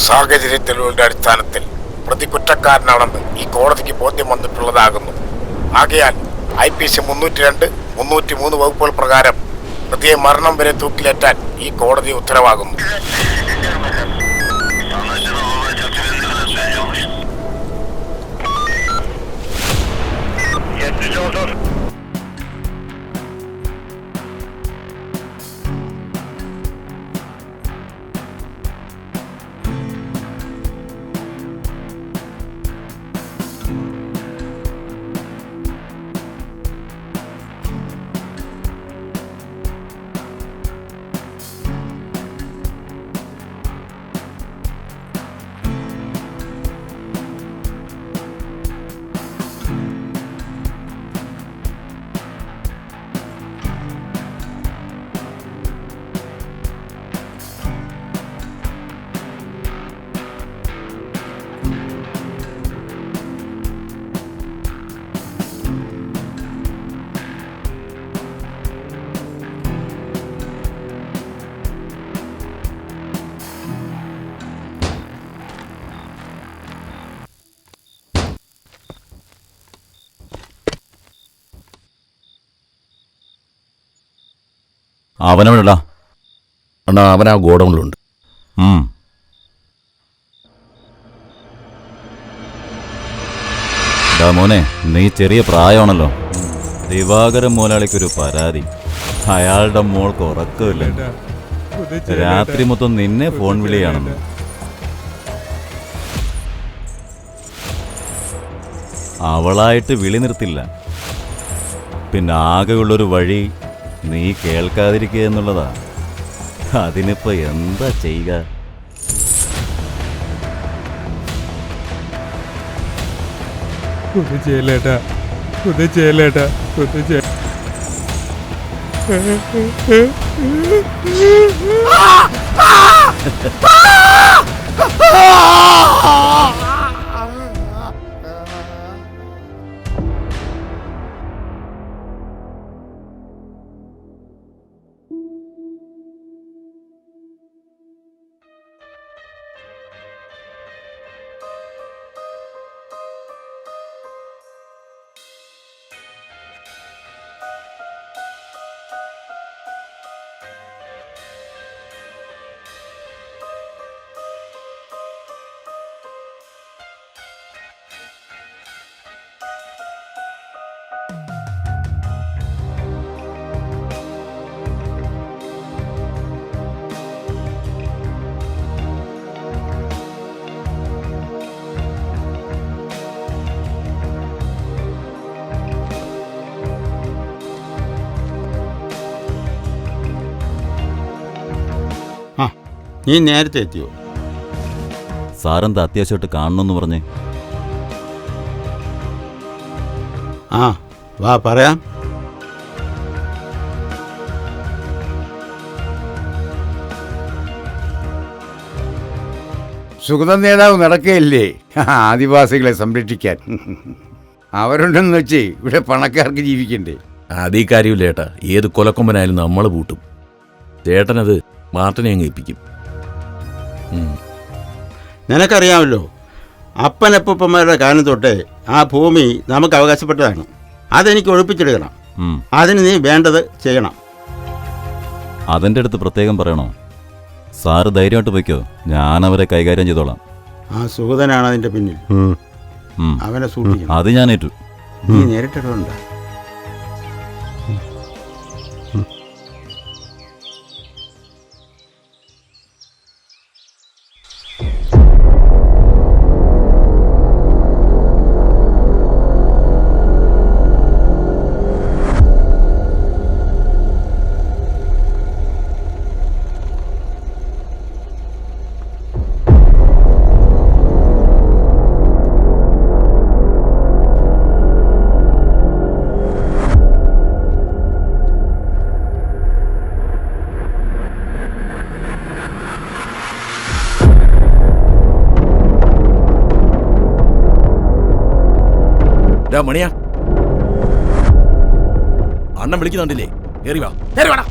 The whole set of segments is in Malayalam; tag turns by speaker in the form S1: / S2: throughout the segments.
S1: സാഹചര്യ തെളിവുകളുടെ അടിസ്ഥാനത്തിൽ പ്രതി കുറ്റക്കാരനാണെന്ന് ഈ കോടതിക്ക് ബോധ്യം വന്നിട്ടുള്ളതാകുന്നു. ആകയാൽ IPC 302, 303 വകുപ്പുകൾ പ്രകാരം പ്രതിയെ മരണം വരെ തൂക്കിലേറ്റാൻ ഈ കോടതി ഉത്തരവാകുന്നു.
S2: അവനവനടാ അണ്ണാ, അവൻ ആ ഗോഡൗണിലുണ്ട്.
S3: മോനെ, നീ ചെറിയ പ്രായമാണല്ലോ. ദിവാകരൻ മുതലാളിക്കൊരു പരാതി. അയാളുടെ മോൾക്ക് ഉറക്കമില്ല. രാത്രി മൊത്തം നിന്നെ ഫോൺ വിളിയാണെന്ന്. അവളായിട്ട് വിളി നിർത്തില്ല. പിന്നെ ആകെയുള്ളൊരു വഴി നീ കേൾക്കാതിരിക്കുക എന്നുള്ളതാ. അതിനിപ്പോ എന്താ ചെയ്യുക?
S4: ചെയ്യലേട്ടാ, ചെയ്യലേട്ടാ,
S5: നീ നേരത്തെ എത്തിയോ?
S3: സാറെന്താ അത്യാവശ്യമായിട്ട് കാണണമെന്ന് പറഞ്ഞേ?
S5: ആ വാ പറയാം.
S6: സുഗത നേതാവ് നടക്കുകയല്ലേ ആദിവാസികളെ സംരക്ഷിക്കാൻ. അവരുണ്ടെന്ന് വെച്ച് ഇവിടെ പണക്കാർക്ക് ജീവിക്കണ്ടേ?
S2: അതീ കാര്യമില്ല ഏട്ടാ. ഏത് കൊലക്കൊമ്പനായാലും നമ്മൾ പൂട്ടും. ചേട്ടനത് മാർട്ടിനെ അങ്ങ് ഏൽപ്പിക്കും.
S5: നിനക്കറിയാമല്ലോ, അപ്പനപ്പന്മാരുടെ കാലം തൊട്ടേ ആ ഭൂമി നമുക്ക് അവകാശപ്പെട്ടതാണ്. അതെനിക്ക് ഒഴിപ്പിച്ചെടുക്കണം. അതിന് നീ വേണ്ടത് ചെയ്യണം.
S3: അതിൻ്റെ അടുത്ത് പ്രത്യേകം പറയണോ? സാറ് ധൈര്യമായിട്ട് പോയിക്കോ, ഞാനവരെ കൈകാര്യം ചെയ്തോളാം.
S5: ആ സുഗതനാണ് അതിൻ്റെ പിന്നിൽ. അവനെ സൂക്ഷിക്കണം.
S3: അത് ഞാൻ ഏറ്റു.
S5: നീ നേരിട്ടിട്ടുണ്ട്.
S2: മണിയാ, അണ്ണൻ വിളിക്കുന്നുണ്ടില്ലേ? കേറി വാ, വാടാ.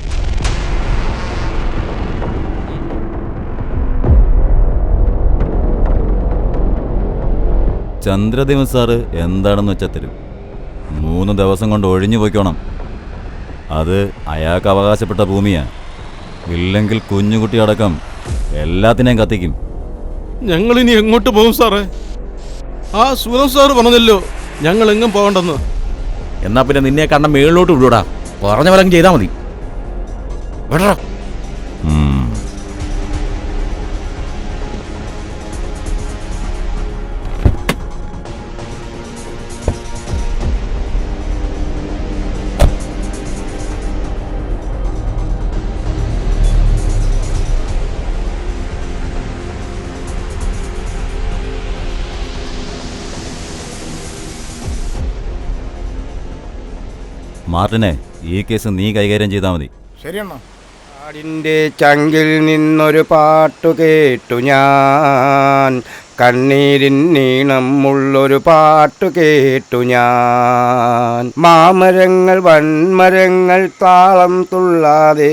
S3: ചന്ദ്രദേവൻ സാറ് എന്താണെന്ന് വെച്ചാൽ തരും. 3 ദിവസം കൊണ്ട് ഒഴിഞ്ഞു പോയിക്കോണം. അത് അയാൾക്ക് അവകാശപ്പെട്ട ഭൂമിയാ. ഇല്ലെങ്കിൽ കുഞ്ഞുകുട്ടി അടക്കം എല്ലാത്തിനെയും കത്തിക്കും.
S7: ഞങ്ങളിനി എങ്ങോട്ട് പോകും സാറേ? ആ സുരം സാറ് പറഞ്ഞല്ലോ ഞങ്ങൾ എങ്ങും പോകണ്ടെന്ന്.
S2: എന്നാ പിന്നെ നിന്നെ കണ്ട മേളിലോട്ട് വിടൂടാ. പറഞ്ഞ പോലെ ചെയ്താൽ മതി. വിടടാ.
S3: മാർട്ടിനെ, ഈ കേസ് നീ കൈകാര്യം ചെയ്താൽ മതി.
S1: ശരിയെണ്ണ.
S8: കാടിൻ്റെ ചങ്കിൽ നിന്നൊരു പാട്ടു കേട്ടു ഞാൻ, കണ്ണീരിൻ നീണമുള്ളൊരു പാട്ടു കേട്ടു ഞാൻ. മാമരങ്ങൾ വൻമരങ്ങൾ താളം തുള്ളാതെ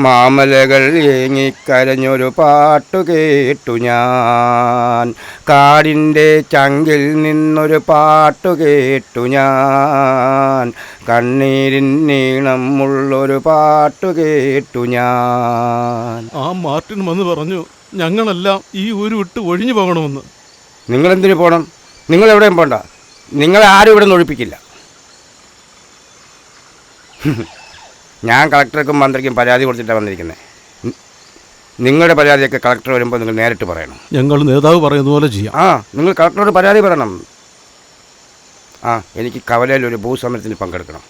S8: മാമലകൾ ഏങ്ങിക്കരഞ്ഞൊരു പാട്ടു കേട്ടു ഞാൻ. കാടിൻ്റെ ചങ്കിൽ നിന്നൊരു പാട്ടു കേട്ടു ഞാൻ, കണ്ണീരിൻ നീണമുള്ളൊരു പാട്ടു കേട്ടു ഞാൻ.
S7: ആ മാർട്ടിൻ വന്ന് പറഞ്ഞു ഞങ്ങളെല്ലാം ഈ ഊര് വിട്ട് ഒഴിഞ്ഞു പോകണമെന്ന്.
S8: നിങ്ങളെന്തിനു പോകണം? നിങ്ങളെവിടെയും പോണ്ട. നിങ്ങളെ ആരും ഇവിടെ നിന്ന് ഒഴിപ്പിക്കില്ല. ഞാൻ കളക്ടർക്കും മന്ത്രിക്കും പരാതി കൊടുത്തിട്ടാണ് വന്നിരിക്കുന്നത്. നിങ്ങളുടെ പരാതിയൊക്കെ കളക്ടർ വരുമ്പോൾ നിങ്ങൾ നേരിട്ട് പറയണം.
S7: ഞങ്ങൾ നേതാവ് പറയുന്ന പോലെ ചെയ്യാം.
S8: നിങ്ങൾ കളക്ടറോട് പരാതി പറയണം. എനിക്ക് കവലയിൽ ഒരു ഭൂസമരത്തിന് പങ്കെടുക്കണം.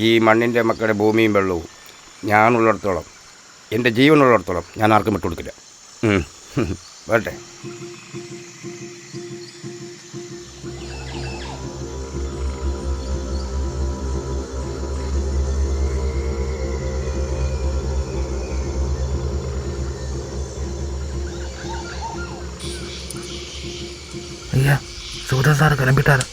S8: ഈ മണ്ണിൻ്റെ മക്കളുടെ ഭൂമിയും വെള്ളവും ഞാനുള്ളിടത്തോളം, എൻ്റെ ജീവനുള്ളിടത്തോളം ഞാൻ ആർക്കും വിട്ടുകൊടുക്കില്ല. വരട്ടെ.
S9: ஐயா, சூதன் சார் கிளம்பிட்டாரு.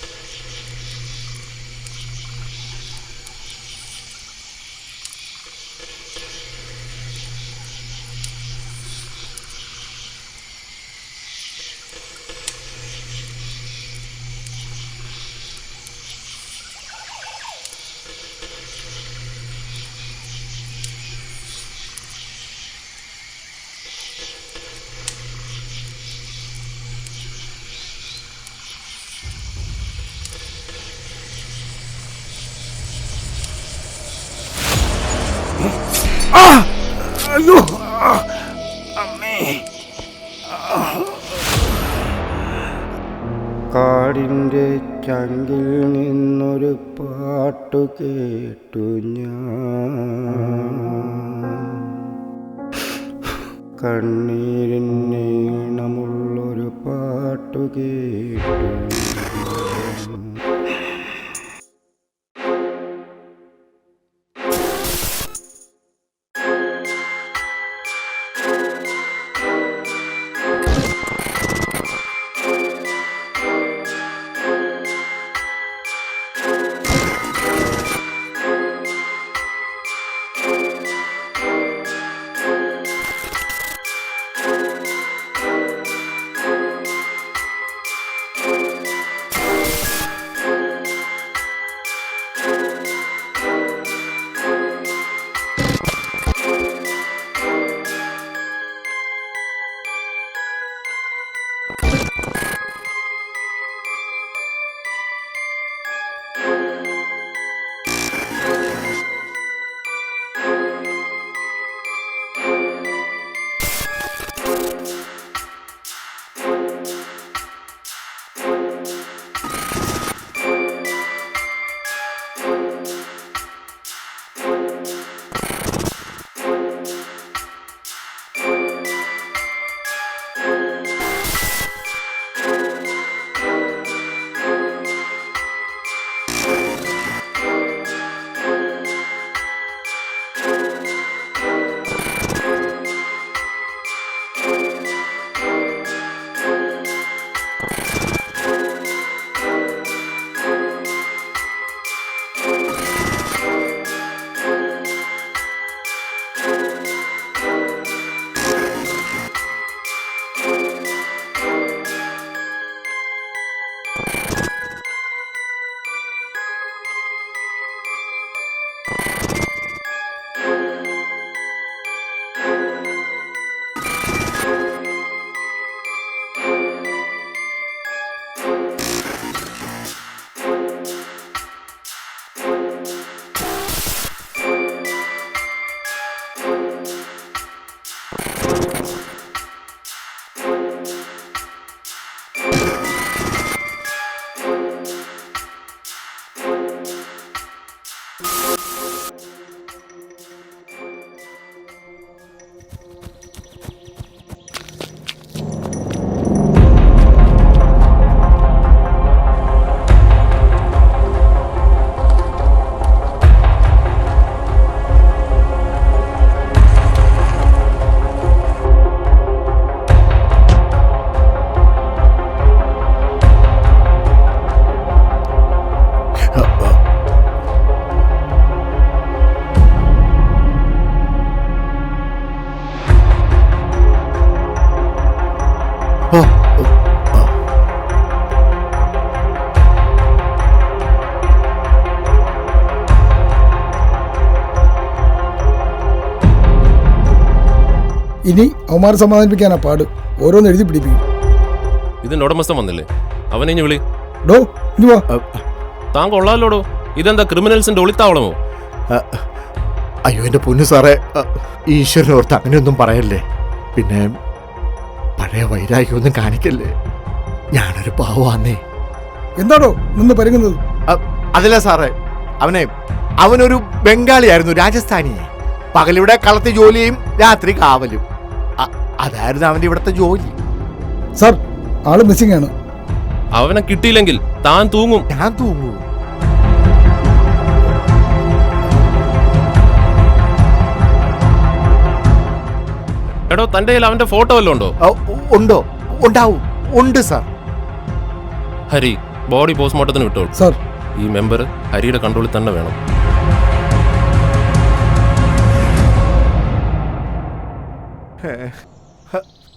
S8: അയ്യോ, അമ്മേ. കാടിൻ്റെ ചങ്കിൽ നിന്നൊരു പാട്ടു കേട്ടു ഞാൻ, കണ്ണീരിൻ നീണമുള്ളൊരു പാട്ടു കേട്ടു.
S10: ഇനി അവന്മാരെ സമാധാനിപ്പിക്കാനാ പാട്. ഓരോന്ന് എഴുതി പിടിപ്പിക്കും.
S7: ഇതിന്റെ ഉടമസ്ഥൻ വന്നില്ലേ? അവനെ ഇനി വിളി.
S10: ഡോ ഇനി വാ.
S7: താൻ കൊള്ളാലോടോ. ഇതെന്താ ക്രിമിനൽസിന്റെ ഒളിത്താവളമോ?
S11: അയ്യോ എൻ്റെ പൊന്നു സാറേ, ഈശ്വരനോർത്ത് അങ്ങനെയൊന്നും പറയല്ലേ. പിന്നെ പഴയ വൈരാഗ്യമൊന്നും കാണിക്കല്ലേ. ഞാനൊരു പാവന്നേ.
S10: എന്താണോ നിന്ന് പരുങ്ങുന്നത്?
S11: അതല്ല സാറേ, അവനൊരു ബംഗാളിയായിരുന്നു, രാജസ്ഥാനി. പകലിവിടെ കളത്തി ജോലിയും രാത്രി കാവലും. അതായിരുന്നു അവന്റെ ഇവിടുത്തെ ജോലി.
S10: സാർ, ആള് മിസ്സിംഗ് ആണ്.
S7: അവനെ കിട്ടിയില്ലെങ്കിൽ താൻ തൂങ്ങും.
S11: ഞാൻ തൂങ്ങൂ?
S7: എടോ, തന്റെ കയ്യിൽ അവന്റെ ഫോട്ടോ വല്ലതും ഉണ്ടോ?
S11: ഉണ്ടോ? ഉണ്ടാവും. ഉണ്ട് സാർ.
S7: ഹരി, ബോഡി പോസ്റ്റ്മോർട്ടത്തിന് വിട്ടോളൂ.
S10: സാർ,
S7: ഈ മെമ്പർ ഹരിയുടെ കൺട്രോളിൽ തന്നെ വേണം.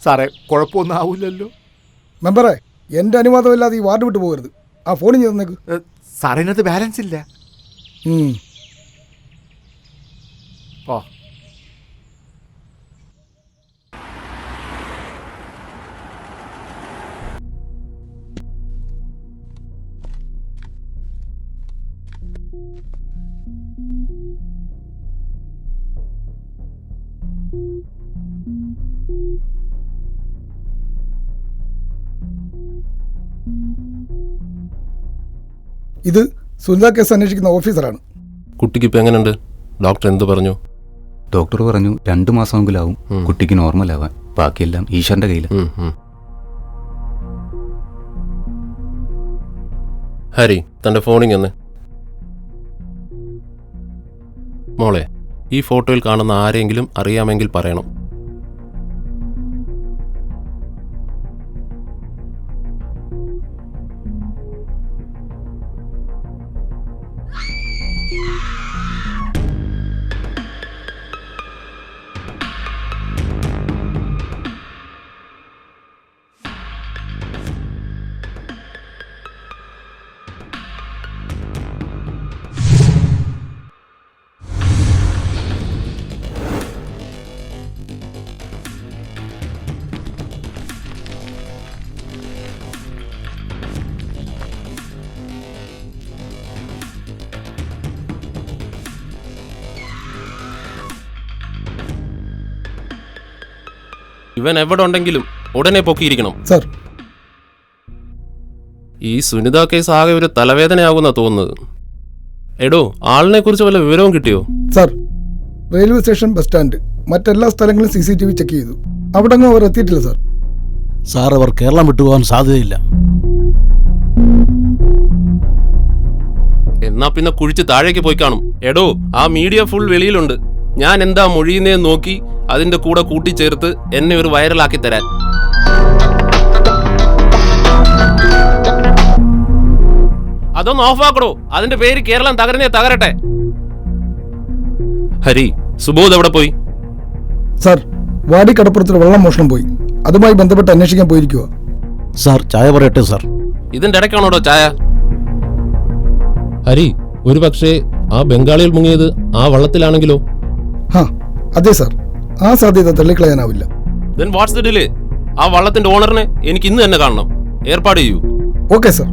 S11: സാറേ, കുഴപ്പമൊന്നും ആവില്ലല്ലോ.
S10: മെമ്പറെ, എന്റെ അനുവാദമില്ലാതെ ഈ വാർഡ് വിട്ടു പോകരുത്. ആ ഫോണിൽ ഞാൻ തന്നേക്ക്.
S11: സാറിനകത്ത് ബാലൻസ് ഇല്ല. ഓ,
S10: ഇത് സുനിത കേസ് അന്വേഷിക്കുന്ന ഓഫീസറാണ്.
S7: കുട്ടിക്ക് ഇപ്പൊ എങ്ങനെയുണ്ട്? ഡോക്ടർ എന്ത് പറഞ്ഞു?
S12: ഡോക്ടർ പറഞ്ഞു 2 മാസമെങ്കിലാവും കുട്ടിക്ക് നോർമൽ ആവാൻ. ബാക്കിയെല്ലാം ഈശ്വരന്റെ കയ്യിൽ.
S7: ഹരി, തന്റെ ഫോണിങ് മോളെ, ഈ ഫോട്ടോയിൽ കാണുന്ന ആരെങ്കിലും അറിയാമെങ്കിൽ പറയണം. ഇവൻ എവിടെ ഉണ്ടെങ്കിലും ഉടനെ പൊക്കിയിരിക്കണം.
S10: സർ,
S7: ഈ സുനിത കേസ് ആകെ ഒരു തലവേദനയാകുന്ന തോന്നുന്നത്. എടോ, ആളിനെ കുറിച്ച് വല്ല വിവരവും കിട്ടിയോ?
S10: Sir, railway station, bus stand, മറ്റെല്ലാ സ്ഥലങ്ങളും CCTV ചെക്ക് ചെയ്തു. അവിടെ ഒന്നും അവർ എത്തിയിട്ടില്ല സർ.
S9: സാർ, അവർ കേരളം വിട്ടുപോകാൻ സാധ്യതയില്ല.
S7: എന്നാ പിന്നെ കുഴിച്ച് താഴേക്ക് പോയി കാണും. എടോ, ആ മീഡിയ ഫുൾ വെളിയിലുണ്ട്. ഞാൻ എന്താ മൊഴിയുന്നേ നോക്കി അതിന്റെ കൂടെ കൂട്ടിച്ചേർത്ത് എന്നെ ഒരു വൈറലാക്കി തരാൻ. അതൊന്ന് ഓഫാക്കടോ. അതിന്റെ പേര് കേരളം തകരുന്നേ തകരട്ടെ. ഹരി, സുബോധ് എവിടെ പോയി?
S10: സർ, വാടി കടപ്പുറത്തിൽ വെള്ളം മോഷണം പോയി. അതുമായി ബന്ധപ്പെട്ട് അന്വേഷിക്കാൻ പോയിരിക്കുക.
S9: സാർ, ചായ പറയട്ടെ സാർ?
S7: ഇതിന്റെ ഇടയ്ക്കാണോടോ ചായ? ഹരി, ഒരു പക്ഷേ ആ ബംഗാളിയിൽ മുങ്ങിയത് ആ വള്ളത്തിലാണെങ്കിലോ?
S10: അതെ സർ, ആ സാധ്യത തള്ളിക്കളയാനാവില്ല.
S7: Then what's the delay? ആ വള്ളത്തിന്റെ ഓണറിനെ എനിക്ക് ഇന്ന് തന്നെ കാണണം. ഏർപ്പാട് ചെയ്യൂ.
S10: Okay sir.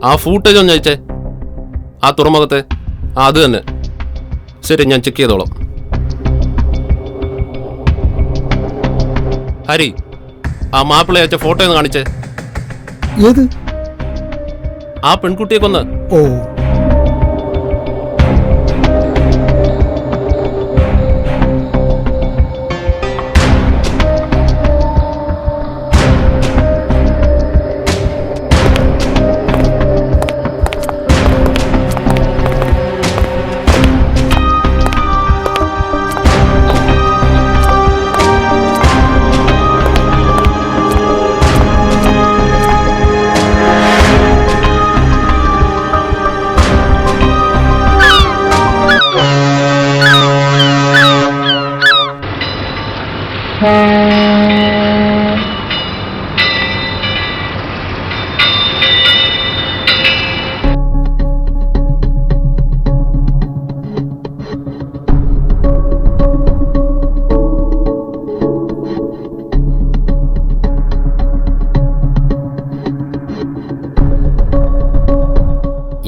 S7: ആ ഫൂട്ടേജ് ഒന്ന് അയച്ചേ. ആ തുറമുഖത്തെ അത് തന്നെ. ശരി, ഞാൻ ചെക്ക് ചെയ്തോളാം. ഹരി, ആ മാപ്പിള അയച്ച ഫോട്ടോ ഒന്ന് കാണിച്ചേ.
S10: ഏത്?
S7: ആ പെൺകുട്ടിയെ കൊന്ന്.
S10: ഓ,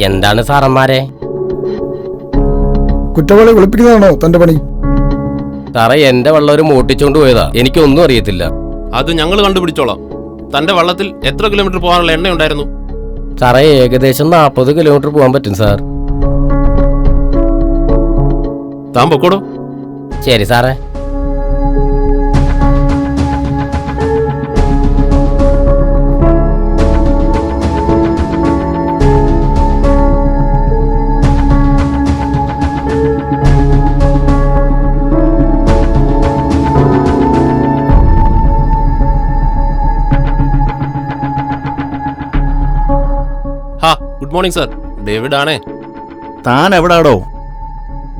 S13: എന്താണ് സാറന്മാരെ?
S10: കുറ്റവാളി വിളിപ്പിക്കുന്നതാണോ തന്റെ പണി?
S13: സാറേ, എന്റെ വള്ളം ഒരു മോട്ടിച്ചോണ്ട് പോയതാ, എനിക്കൊന്നും അറിയത്തില്ല.
S7: അത് ഞങ്ങൾ കണ്ടുപിടിച്ചോളാം. തന്റെ വള്ളത്തിൽ എത്ര കിലോമീറ്റർ പോകാനുള്ള എണ്ണ ഉണ്ടായിരുന്നു?
S13: സാറേ, ഏകദേശം 40 കിലോമീറ്റർ പോകാൻ പറ്റും സാർ.
S7: താൻ പൊക്കോടോ.
S13: ശരി സാറേ.
S7: ഗുഡ് മോർണിംഗ് സാർ, ഡേവിഡ് ആണേ.
S14: താൻ എവിടാടോ?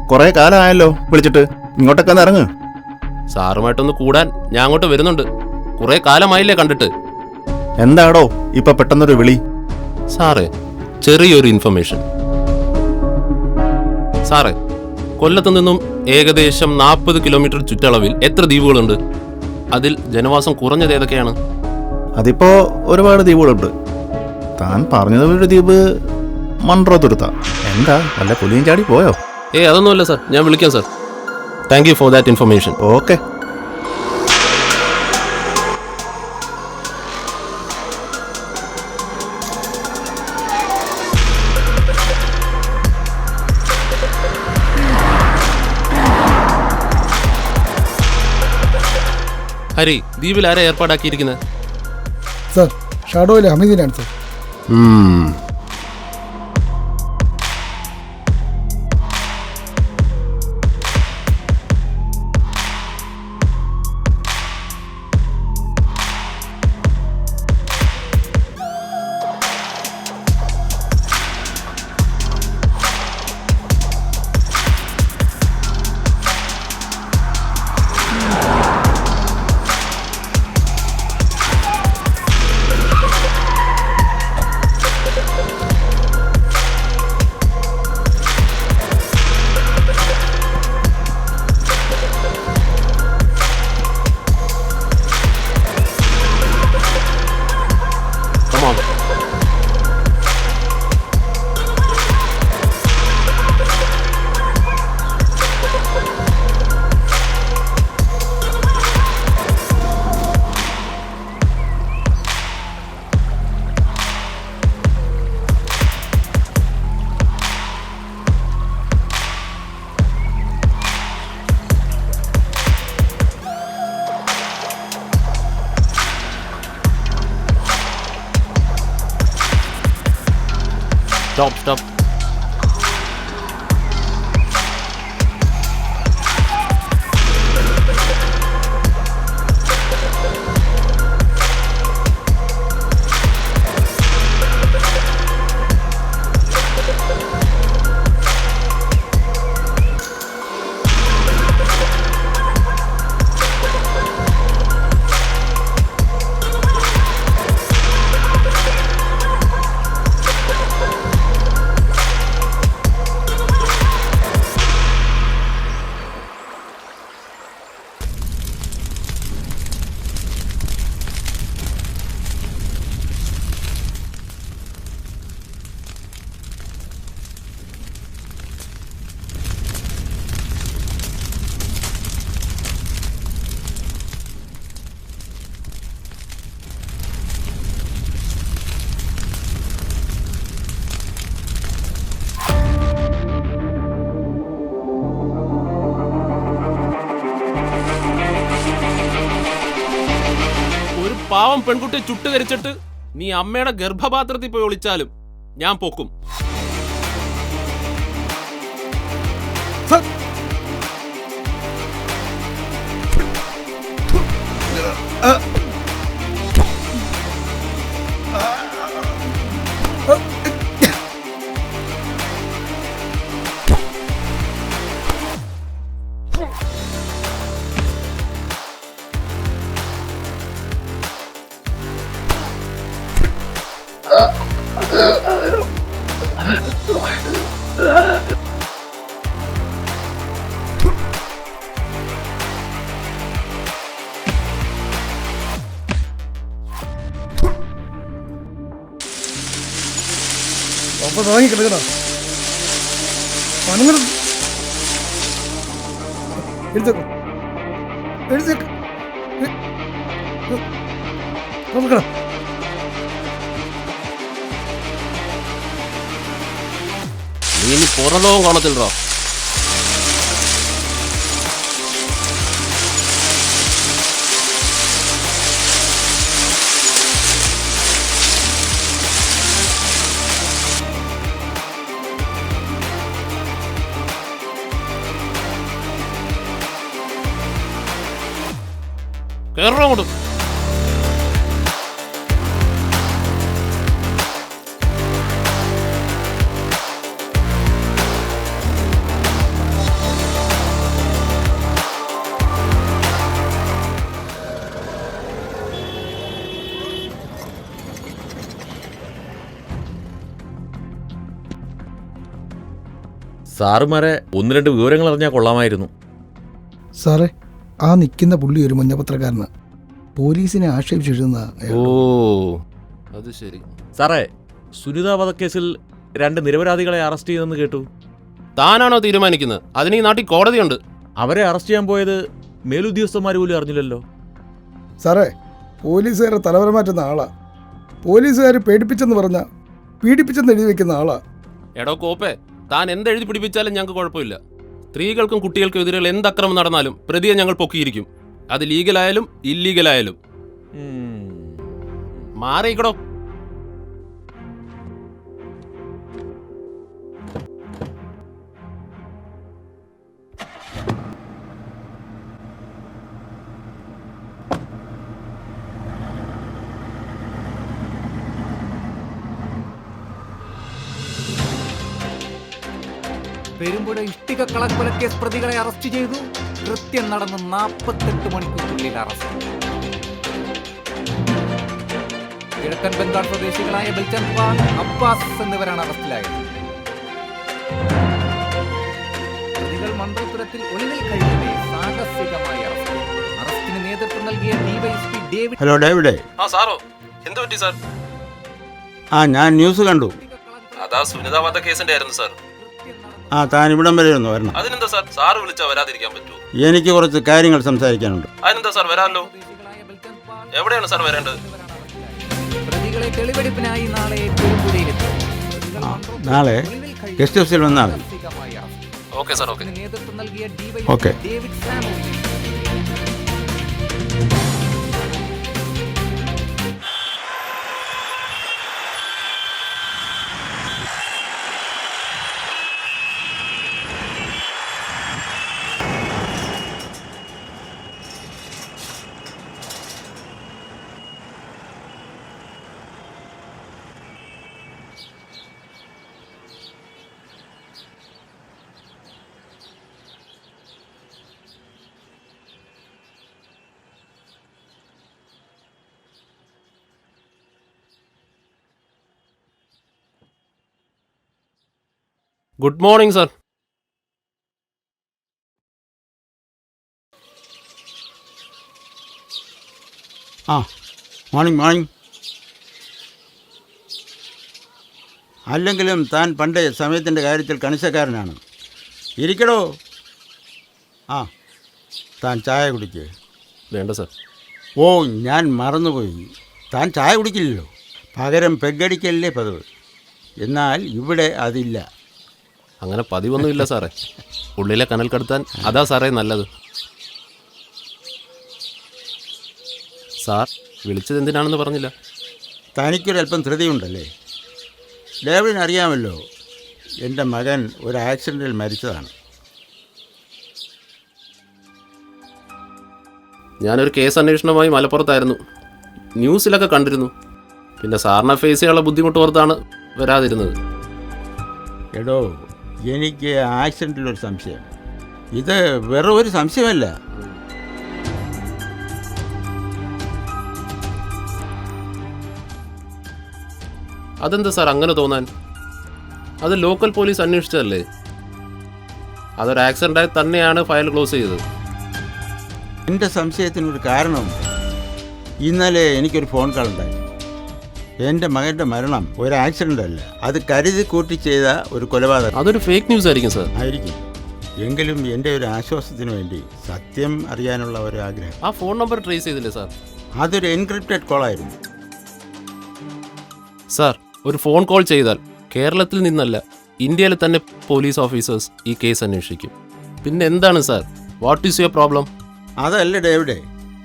S14: കുറെ കാലമായല്ലോ വിളിച്ചിട്ട്. ഇങ്ങോട്ടൊക്കെ ഒന്ന് ഇറങ്ങ്.
S7: സാറുമായിട്ടൊന്ന് കൂടാൻ ഞാൻ അങ്ങോട്ട് വരുന്നുണ്ട്. കുറെ കാലമായില്ലേ കണ്ടിട്ട്.
S14: എന്താടോ ഇപ്പൊ പെട്ടെന്നൊരു വിളി?
S7: സാറേ, ചെറിയൊരു ഇൻഫർമേഷൻ. സാറേ, കൊല്ലത്തു നിന്നും ഏകദേശം 40 കിലോമീറ്റർ ചുറ്റളവിൽ എത്ര ദ്വീപുകളുണ്ട്? അതിൽ ജനവാസം കുറഞ്ഞത് ഏതൊക്കെയാണ്?
S14: അതിപ്പോ ഒരുപാട് ദ്വീപുകളുണ്ട്. താൻ പറഞ്ഞത് ഒരു ദ്വീപ് മൺട്രോതുരുത്ത. എന്താ വല്ല പുലിയും ചാടി പോയോ?
S7: അതൊന്നുമല്ല സാർ, ഞാൻ വിളിക്കാം sir. Thank you for that information.
S14: Okay.
S7: Hari, ദ്വീപിൽ ആരാ ഏർപ്പാടാക്കിയിരിക്കുന്നത്?
S10: സർ, ഷാഡോയിലെ ഹമീദിനാണ് സർ.
S7: Stop. പാവം പെൺകുട്ടിയെ ചുട്ടുകരിച്ചിട്ട് നീ അമ്മയുടെ ഗർഭപാത്രത്തിൽ പോയി ഒളിച്ചാലും ഞാൻ പൊക്കും.
S10: വാങ്ങി കിടക്കടാ. പനങ്ങൾ എഴുതേക്കോ, എഴുതേക്ക് നോക്കടാ.
S7: നീ ഇനി പുറലോകം കാണത്തില്ലോ. കേറോ അങ്ങോട്ട്.
S2: സാറുമാരെ ഒന്ന് രണ്ട് വിവരങ്ങൾ അറിഞ്ഞാൽ കൊള്ളാമായിരുന്നു.
S10: സാറേ, ആ നിൽക്കുന്ന പുള്ളി ഒരു മഞ്ഞപത്രക്കാരന്. പോലീസിനെ ആക്ഷേപിച്ചെഴുതുന്ന.
S7: ഓ അത് ശരി.
S2: സാറേ, സുനിത വധക്കേസിൽ 2 നിരപരാധികളെ അറസ്റ്റ് ചെയ്തെന്ന് കേട്ടു.
S7: താനാണോ തീരുമാനിക്കുന്നത്? അതിന് ഈ നാട്ടിൽ കോടതിയുണ്ട്.
S2: അവരെ അറസ്റ്റ് ചെയ്യാൻ പോയത് മേലുദ്യോഗസ്ഥന്മാർ പോലും അറിഞ്ഞില്ലല്ലോ.
S10: സാറേ, പോലീസുകാരെ തലവര മാറ്റുന്ന ആളാ. പോലീസുകാർ പേടിപ്പിച്ചെന്ന് പറഞ്ഞ പീഡിപ്പിച്ചെന്ന് എഴുതി വെക്കുന്ന ആളാ.
S7: എടോ കോപ്പേ, താൻ എന്തെഴുതി പിടിപ്പിച്ചാലും ഞങ്ങൾക്ക് കുഴപ്പമില്ല. സ്ത്രീകൾക്കും കുട്ടികൾക്കും എതിരെയുള്ള എന്ത് അക്രമം നടന്നാലും പ്രതിയെ ഞങ്ങൾ പൊക്കിയിരിക്കും. അത് ലീഗലായാലും ഇല്ലീഗലായാലും. മാറിയിക്കടോ.
S15: പെരുമ്പുഴ ഇഷ്ടിക കളക്കൊലക്കേസ് പ്രതികളെ അറസ്റ്റ് ചെയ്തു. കൃത്യം നടന്ന് 48 മണിക്കൂറിനുള്ളിൽ അറസ്റ്റ്. കിഴക്കൻ ബംഗാൾ സ്വദേശികളായ ബൽചന്ദ് പാൽ, അബ്ബാസ് എന്നിവരാണ് അറസ്റ്റിലായത്. പ്രതികൾ മണ്ഡലപുരത്തിൽ ഒളിവിൽ കഴിഞ്ഞവരെ സാഹസികമായി അറസ്റ്റ്. അറസ്റ്റിന് നേതൃത്വം നൽകിയ ഡിവൈഎസ്പി ഡേവിഡ്.
S5: ഹലോ ഡേവിഡേ.
S7: ആ സാറോ, എന്ത് പറ്റി സാർ?
S5: ഞാൻ ന്യൂസ് കണ്ടു.
S7: അതാ സുനിത വധ കേസിന്റെ ആയിരുന്നു സാർ.
S5: താൻ ഇവിടം വരെ ഒന്ന് വരണം.
S7: അതിനെന്താ സാർ, സാറ് വിളിച്ചാ വരാതിരിക്കാൻ പറ്റുമോ?
S5: എനിക്ക് കുറച്ച് കാര്യങ്ങൾ സംസാരിക്കാനുണ്ട്.
S7: അതിനെന്താ സാർ, വരാമല്ലോ. എവിടെയാണ് സാർ വരേണ്ടത്?
S15: പ്രതികളെ തെളിവെടുപ്പിനായി നാളെ പെരുമ്പുഴയിലെത്തും.
S5: നാളെ ഗസ്റ്റ് ഹൗസിൽ വന്നാൽ മതി.
S7: Okay sir. ഓക്കെ.
S15: നേതൃത്വം നൽകിയ
S5: okay.
S15: David Samuel.
S7: Good morning sir.
S5: Morning. അല്ലെങ്കിലും താൻ പണ്ട് സമയത്തിൻ്റെ കാര്യത്തിൽ കണിശക്കാരനാണ്. ഇരിക്കടോ. താൻ ചായ കുടിക്ക്.
S7: വേണ്ട സാർ.
S5: ഞാൻ മറന്നുപോയി. താൻ ചായ കുടിക്കില്ലല്ലോ. പകരം പെഗ്ഗടിക്കല്ലേ പതിവ്. എന്നാൽ ഇവിടെ അതില്ല.
S7: അങ്ങനെ പതിവൊന്നുമില്ല സാറേ. ഉള്ളിലെ കനൽ കടത്താൻ അതാ സാറേ നല്ലത്. സാർ വിളിച്ചത് എന്തിനാണെന്ന് പറഞ്ഞില്ല.
S5: തനിക്കൊരല്പം ധൃതിയുണ്ടല്ലേ. ഡേവിഡിന് അറിയാമല്ലോ, എൻ്റെ മകൻ ഒരു ആക്സിഡൻറ്റിൽ മരിച്ചതാണ്.
S7: ഞാനൊരു കേസ് അന്വേഷണവുമായി മലപ്പുറത്തായിരുന്നു. ന്യൂസിലൊക്കെ കണ്ടിരുന്നു. പിന്നെ സാറിനെ ഫേസ് ചെയ്യാനുള്ള ബുദ്ധിമുട്ട് ഓർത്താണ് വരാതിരുന്നത്.
S5: എടോ, എനിക്ക് ആക്സിഡൻറ്റിലൊരു സംശയം. ഇത് വെറും ഒരു സംശയമല്ല.
S7: അതെന്താ സാർ അങ്ങനെ തോന്നാൻ? അത് ലോക്കൽ പോലീസ് അന്വേഷിച്ചതല്ലേ. അതൊരു ആക്സിഡൻ്റായി തന്നെയാണ് ഫയൽ ക്ലോസ് ചെയ്തത്.
S5: എൻ്റെ സംശയത്തിനൊരു കാരണമുണ്ട്. ഇന്നലെ എനിക്കൊരു ഫോൺ കോൾ ഉണ്ടായി. എൻ്റെ മകൻ്റെ മരണം ഒരു ആക്സിഡൻ്റ് അല്ല, അത് കരുതി കൂട്ടി ചെയ്ത ഒരു കൊലപാതകം.
S7: അതൊരു ഫേക്ക് ന്യൂസ് ആയിരിക്കും സാർ.
S5: ആയിരിക്കും. എങ്കിലും എൻ്റെ ഒരു ആശ്വാസത്തിന് വേണ്ടി സത്യം അറിയാനുള്ള ഒരു ആഗ്രഹം.
S7: ആ ഫോൺ നമ്പർ ട്രേസ് ചെയ്തില്ലേ സാർ?
S5: അതൊരു എൻക്രിപ്റ്റഡ് കോളായിരുന്നു
S7: സാർ. ഒരു ഫോൺ കോൾ ചെയ്താൽ കേരളത്തിൽ നിന്നല്ല ഇന്ത്യയിലെ തന്നെ പോലീസ് ഓഫീസേഴ്സ് ഈ കേസ് അന്വേഷിക്കും. പിന്നെ എന്താണ് sir, what is your problem?
S5: അതല്ല ഡേവിഡേ,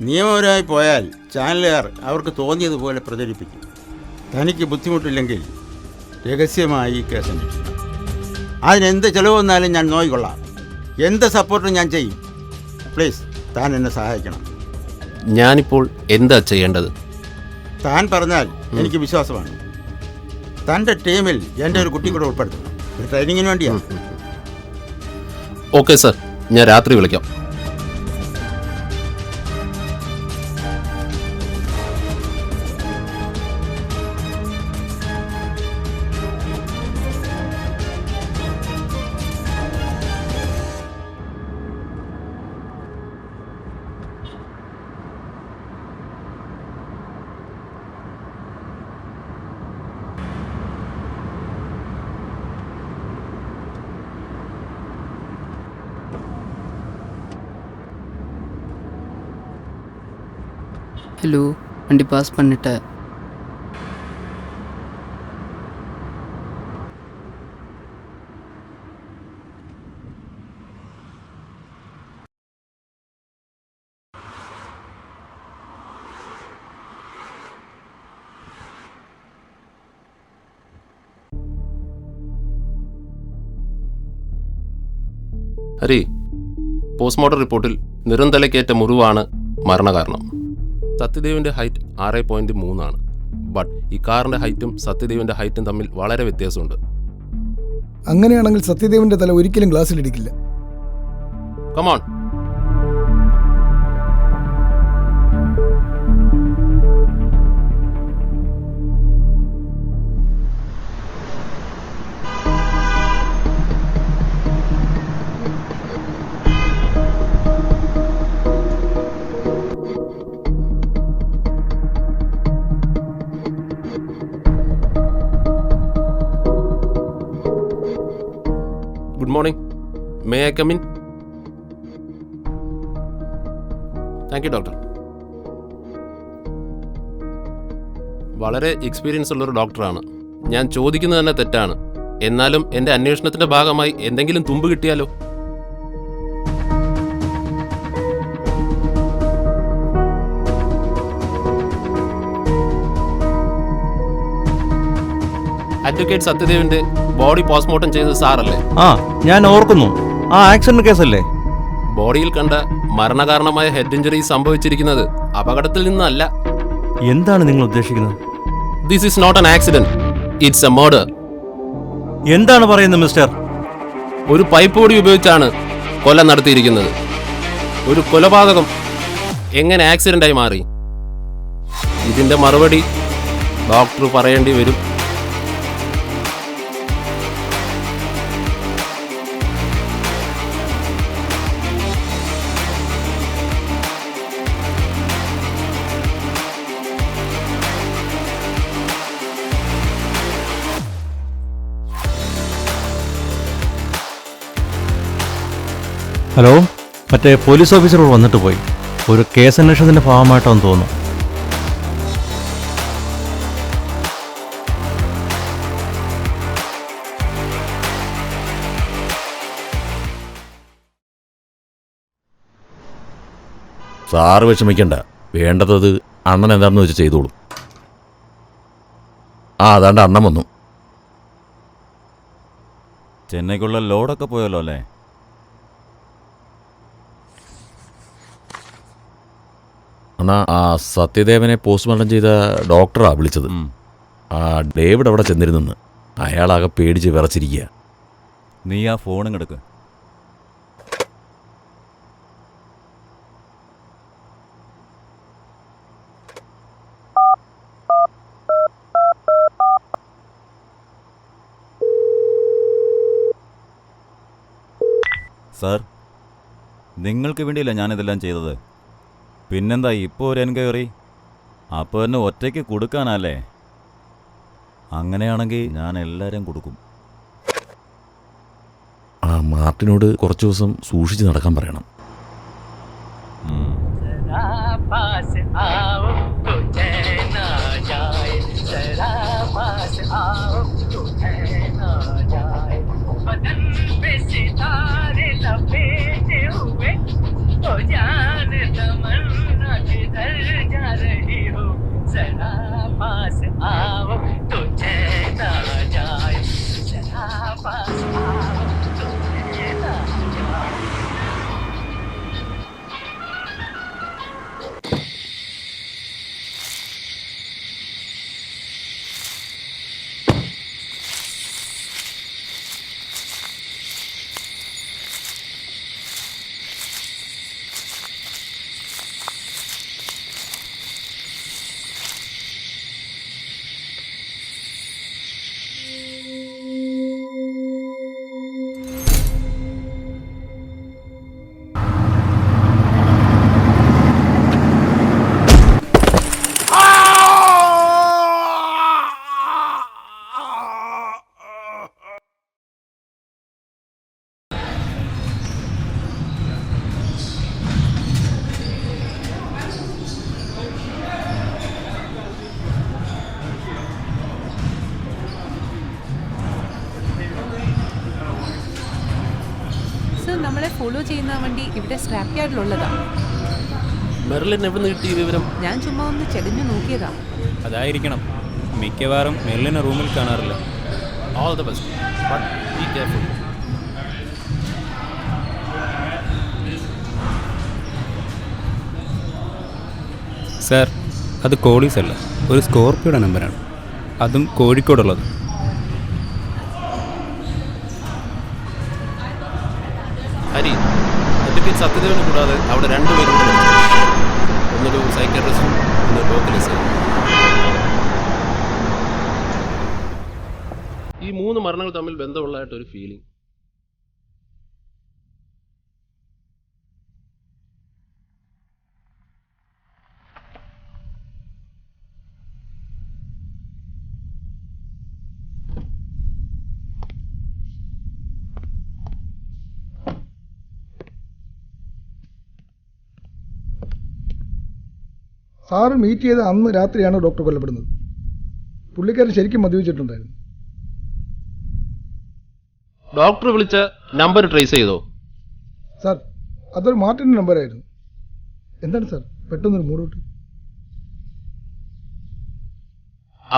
S5: നിയമപരമായി പോയാൽ ചാനലുകാർ അവർക്ക് തോന്നിയതുപോലെ പ്രചരിപ്പിക്കും. തനിക്ക് ബുദ്ധിമുട്ടില്ലെങ്കിൽ രഹസ്യമായി ഈ കേസ് അന്വേഷിക്കും. അതിനെന്ത് ചിലവ് വന്നാലും ഞാൻ നോക്കിക്കൊള്ളാം. എന്ത് സപ്പോർട്ടും ഞാൻ ചെയ്യും. പ്ലീസ്, താൻ എന്നെ സഹായിക്കണം.
S7: ഞാനിപ്പോൾ എന്താ ചെയ്യേണ്ടത്?
S5: താൻ പറഞ്ഞാൽ എനിക്ക് വിശ്വാസമാണ്. തൻ്റെ ടീമിൽ എൻ്റെ ഒരു കുട്ടി കൂടെ ഉൾപ്പെടുത്തണം. ഒരു ട്രെയിനിങ്ങിന് വേണ്ടിയാണ്.
S7: ഓക്കെ സാർ, ഞാൻ രാത്രി വിളിക്കാം.
S16: ஹலோ, வண்டி பாஸ் பண்ணிட்டேன்.
S7: ഹരി, പോസ്റ്റ്മോർട്ടം റിപ്പോർട്ടിൽ നിറന്തലക്കേറ്റ മുറിവാണ് മരണകാരണം. സത്യദേവിൻ്റെ ഹൈറ്റ് 6.3 ആണ്. ബട്ട് ഈ കാറിൻ്റെ ഹൈറ്റും സത്യദേവിൻ്റെ ഹൈറ്റും തമ്മിൽ വളരെ വ്യത്യാസമുണ്ട്.
S10: അങ്ങനെയാണെങ്കിൽ സത്യദേവിൻ്റെ തല ഒരിക്കലും ഗ്ലാസ്സിലിടിക്കില്ല.
S7: Come on. Good morning. May I come in? Thank you doctor. വളരെ എക്സ്പീരിയൻസ് ഉള്ളൊരു ഡോക്ടറാണ്. ഞാൻ ചോദിക്കുന്നത് തന്നെ തെറ്റാണ്. എന്നാലും എൻ്റെ അന്വേഷണത്തിൻ്റെ ഭാഗമായി എന്തെങ്കിലും തുമ്പ് കിട്ടിയാലോ? അഡ്വക്കേറ്റ് സത്യദേവിന്റെ ബോഡി പോസ്റ്റ്മോർട്ടം ചെയ്തത് സാറല്ലേ?
S14: ആ, ഞാൻ ഓർക്കുന്നു. ആ ആക്സിഡന്റ് കേസല്ലേ?
S7: ബോഡിയിൽ കണ്ട മരണകാരണമായ ഹെഡ് ഇഞ്ചറി സംഭവിച്ചിരിക്കുന്നത് അപകടത്തിൽ നിന്നല്ല.
S14: എന്താണ് നിങ്ങൾ ഉദ്ദേശിക്കുന്നത്?
S7: This is not an accident, it's a murder.
S14: എന്താണ് പറയുന്നത് മിസ്റ്റർ?
S7: ഒരു പൈപ്പ് പൊടി ഉപയോഗിച്ചാണ് കൊല നടത്തിയിരിക്കുന്നത്. ഒരു കൊലപാതകം എങ്ങനെ ആക്സിഡന്റായി മാറി? ഇതിന്റെ മറുപടി ഡോക്ടർ പറയേണ്ടി വരും.
S14: ഹലോ, മറ്റേ പോലീസ് ഓഫീസർ വന്നിട്ട് പോയി. ഒരു കേസ് അന്വേഷണത്തിന്റെ ഭാഗമായിട്ടാണെന്ന് തോന്നുന്നു.
S2: സാറ് വിഷമിക്കണ്ട. വേണ്ടത് അണ്ണൻ എന്താണെന്ന് വെച്ച് ചെയ്തോളൂ. അതാണ്ട് അണ്ണൻ വന്നു.
S3: ചെന്നൈക്കുള്ള ലോഡൊക്കെ പോയല്ലോ അല്ലേ?
S2: അണ്ണാ, ആ സത്യദേവനെ പോസ്റ്റ്മോർട്ടം ചെയ്ത ഡോക്ടറാ വിളിച്ചത്. ആ ഡേവിഡ് അവിടെ ചെന്നിരുന്നെന്ന്. അയാളാകെ പേടിച്ച് വിറച്ചിരിക്കുക.
S3: നീ ആ ഫോണും എടുക്ക്. സാർ, നിങ്ങൾക്ക് വേണ്ടിയില്ല ഞാനിതെല്ലാം ചെയ്തത്. പിന്നെന്താ ഇപ്പോൾ ഒരു എൻക്വയറി? അപ്പോൾ എന്നെ ഒറ്റയ്ക്ക് കൊടുക്കാനല്ലേ? അങ്ങനെയാണെങ്കിൽ ഞാൻ എല്ലാവരെയും കൊടുക്കും.
S2: ആ മാർട്ടിനോട് കുറച്ച് ദിവസം സൂക്ഷിച്ച് നടക്കാൻ പറയണം.
S17: നമ്മളെ ഫോളോ ചെയ്യുന്ന വണ്ടി ഇവിടെ സ്ക്രാപ്പ് യാർഡിലുള്ളതാണ്.
S7: മെർലിൻ എവിടെ നിന്ന് കിട്ടിയ വിവരം?
S17: ഞാൻ ചുമ്മാ ഒന്ന് ചെടിഞ്ഞു നോക്കിയതാ.
S18: അതായിരിക്കണം. മിക്കവാറും മെർലിനെ റൂമിൽ കാണാറില്ല.
S7: All the best, but be careful.
S18: Sir, അത് കോളീസ് അല്ല, ഒരു സ്കോർപ്പിയോയുടെ നമ്പറാണ്. അതും കോഴിക്കോടുള്ളത്.
S7: ഹരി, അഡ്വക്കേറ്റ് സത്യദേവനെ കൂടാതെ അവിടെ രണ്ടുപേരും ഒന്നൊരു സൈക്കാട്രിസ്റ്റും ഒന്നൊരു ലോക്കലിസ്റ്റും. ഈ 3 മരണങ്ങൾ തമ്മിൽ ബന്ധമുള്ളതായിട്ടൊരു ഫീലിംഗ്.
S10: സാറ് മീറ്റ് ചെയ്ത അന്ന് രാത്രിയാണ് ഡോക്ടർ കൊല്ലപ്പെടുന്നത്. പുള്ളിക്കാരൻ ശരിക്കും മദ്യപിച്ചിട്ടുണ്ടായിരുന്നു.
S7: ഡോക്ടർ വിളിച്ച നമ്പർ ട്രേസ് ചെയ്തോ?
S10: സാർ, അതൊരു മാർട്ടിൻ്റെ നമ്പറായിരുന്നു. എന്താണ് സാർ പെട്ടെന്നൊരു മൂടോട്ട്?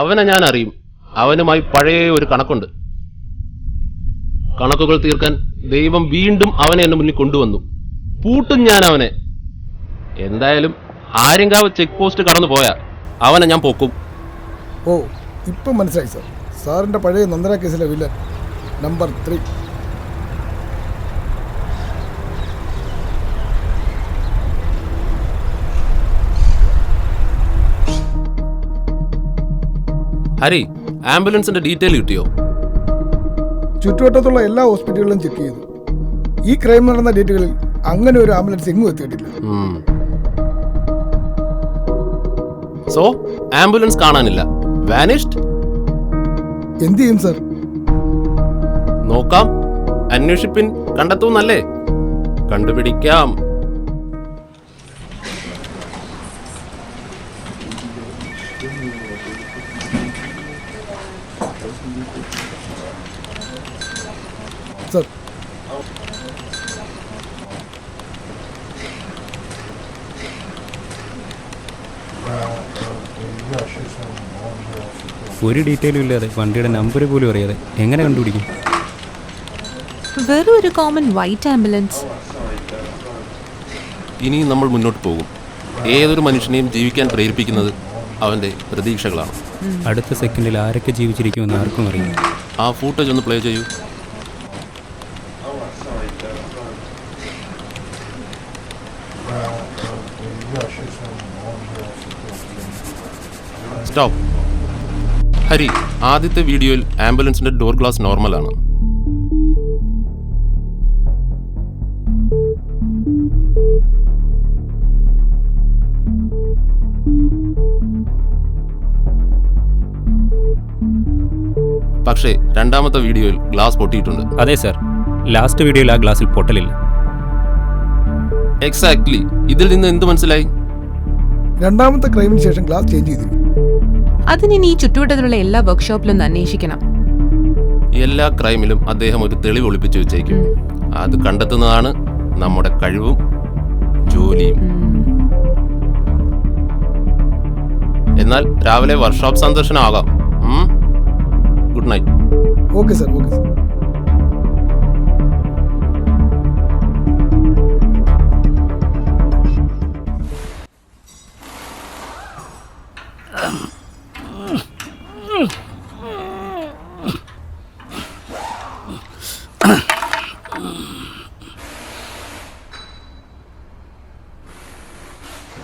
S7: അവനെ ഞാൻ അറിയും. അവനുമായി പഴയ ഒരു കണക്കുണ്ട്. കണക്കുകൾ തീർക്കാൻ ദൈവം വീണ്ടും അവനെ എന്റെ മുന്നിൽ കൊണ്ടുവന്നു. പൂട്ടും ഞാൻ അവനെ. എന്തായാലും ആര്യങ്കാവ് ചെക്ക് പോസ്റ്റ് കടന്നു പോയാ അവനെ ഞാൻ പൊക്കും.
S10: ഓ, ഇപ്പം മനസ്സിലായി സാർ. സാറിൻ്റെ പഴയ നന്ദന കേസിലെ വില്ലൻ നമ്പർ 3.
S7: ഹരി, ആംബുലൻസിന്റെ ഡീറ്റെയിൽ കിട്ടിയോ?
S10: ചുറ്റുവട്ടത്തുള്ള എല്ലാ ഹോസ്പിറ്റലുകളും ചെക്ക് ചെയ്തു. ഈ ക്രൈം നടന്ന ഡേറ്റുകളിൽ അങ്ങനെ ഒരു ആംബുലൻസ് എങ്ങും എത്തിയിട്ടില്ല.
S7: സോ ആംബുലൻസ് കാണാനില്ല. വാനിഷ്ഡ്.
S10: എന്ത് ചെയ്യും സാർ?
S7: നോക്കാം. അന്വേഷിപ്പിൻ. കണ്ടെത്തുന്നല്ലേ? കണ്ടുപിടിക്കാം.
S10: സാർ,
S18: ഒരു ഡീറ്റെയിലും ഇല്ലാതെ വണ്ടിയുടെ നമ്പർ പോലും അറിയാതെ എങ്ങനെ കണ്ടുപിടിക്കും?
S17: വെറും ഒരു കോമൺ വൈറ്റ് ആംബുലൻസ്.
S7: ഇനിയും നമ്മൾ മുന്നോട്ട് പോകും. ഏതൊരു മനുഷ്യനെയും ജീവിക്കാൻ പ്രേരിപ്പിക്കുന്നത് അവന്റെ പ്രതീക്ഷകളാണ്.
S18: അടുത്ത സെക്കൻഡിൽ ആരൊക്കെ ജീവിച്ചിരിക്കുമെന്ന് ആർക്കും അറിയാം.
S7: ആ ഫൂട്ടേജ് ഒന്ന് പ്ലേ ചെയ്യൂ. സ്റ്റോപ്പ്. ഹരി, ആദ്യത്തെ വീഡിയോയിൽ ആംബുലൻസിന്റെ ഡോർ ഗ്ലാസ് നോർമലാണ്. പക്ഷേ രണ്ടാമത്തെ വീഡിയോയിൽ ഗ്ലാസ് പൊട്ടിയിട്ടുണ്ട്.
S18: അതെ സാർ, ലാസ്റ്റ് വീഡിയോയിൽ ആ ഗ്ലാസ്സിൽ പൊട്ടലില്ല.
S7: എക്സാക്ട്ലി. ഇതിൽ നിന്ന് എന്ത് മനസ്സിലായി?
S10: രണ്ടാമത്തെ ക്രൈമിന് ശേഷം ഗ്ലാസ് ചേഞ്ച് ചെയ്തിരുന്നു.
S17: അതിനി ഈ ചുറ്റുവട്ടത്തിലുള്ള എല്ലാ വർക്ക്ഷോപ്പിലും ഒന്ന് അന്വേഷിക്കണം.
S7: എല്ലാ ക്രൈമിലും അദ്ദേഹം ഒരു തെളിവ് ഒളിപ്പിച്ചു വെച്ചേക്കും. അത് കണ്ടെത്തുന്നതാണ് നമ്മുടെ കഴിവും ജോലിയും. എന്നാൽ രാവിലെ വർക്ക്ഷോപ്പ് സന്ദർശനം ആകാം. Good night.
S10: Okay sir, okay sir.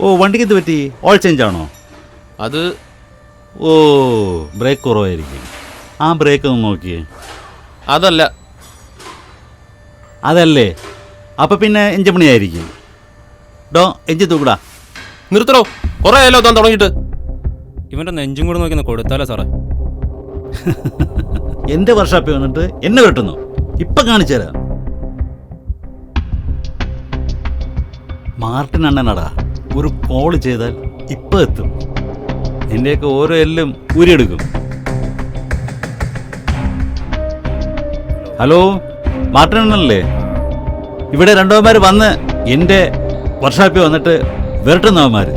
S3: ഓ, വണ്ടിക്ക് എന്ത് പറ്റി? ഓയിൽ ചേഞ്ച് ആണോ?
S7: അത്
S3: ഓ, ബ്രേക്ക് കുറവായിരിക്കും. ആ ബ്രേക്ക് ഒന്ന് നോക്കിയേ.
S7: അതല്ല.
S3: അതല്ലേ? അപ്പം പിന്നെ എഞ്ചിൻ പണിയായിരിക്കും. ഡോ, എഞ്ചിൻ തൂക്കടാ.
S7: നിർത്തണോ? കുറേ ആയല്ലോ താൻ തുടങ്ങിയിട്ട്.
S18: ഇവൻ്റെ നെഞ്ചും കൂടെ നോക്കി കൊടുത്താലോ സാറേ?
S3: എൻ്റെ വർഷാപ്പിൽ വന്നിട്ട് എന്നെ വെട്ടുന്നു. ഇപ്പം കാണിച്ചു തരാം. മാർട്ടിൻ അണ്ണനടാ, ഒരു കോൾ ചെയ്താൽ ഇപ്പം എത്തും. എൻ്റെയൊക്കെ ഓരോ എല്ലും ഊരിയെടുക്കും. Hello, Martin അണ്ണനല്ലേ? ഇവിടെ രണ്ടോമാർ വന്ന് എൻ്റെ വർഷാപ്പിൽ വന്നിട്ട് വിരട്ടുന്നവന്മാർ.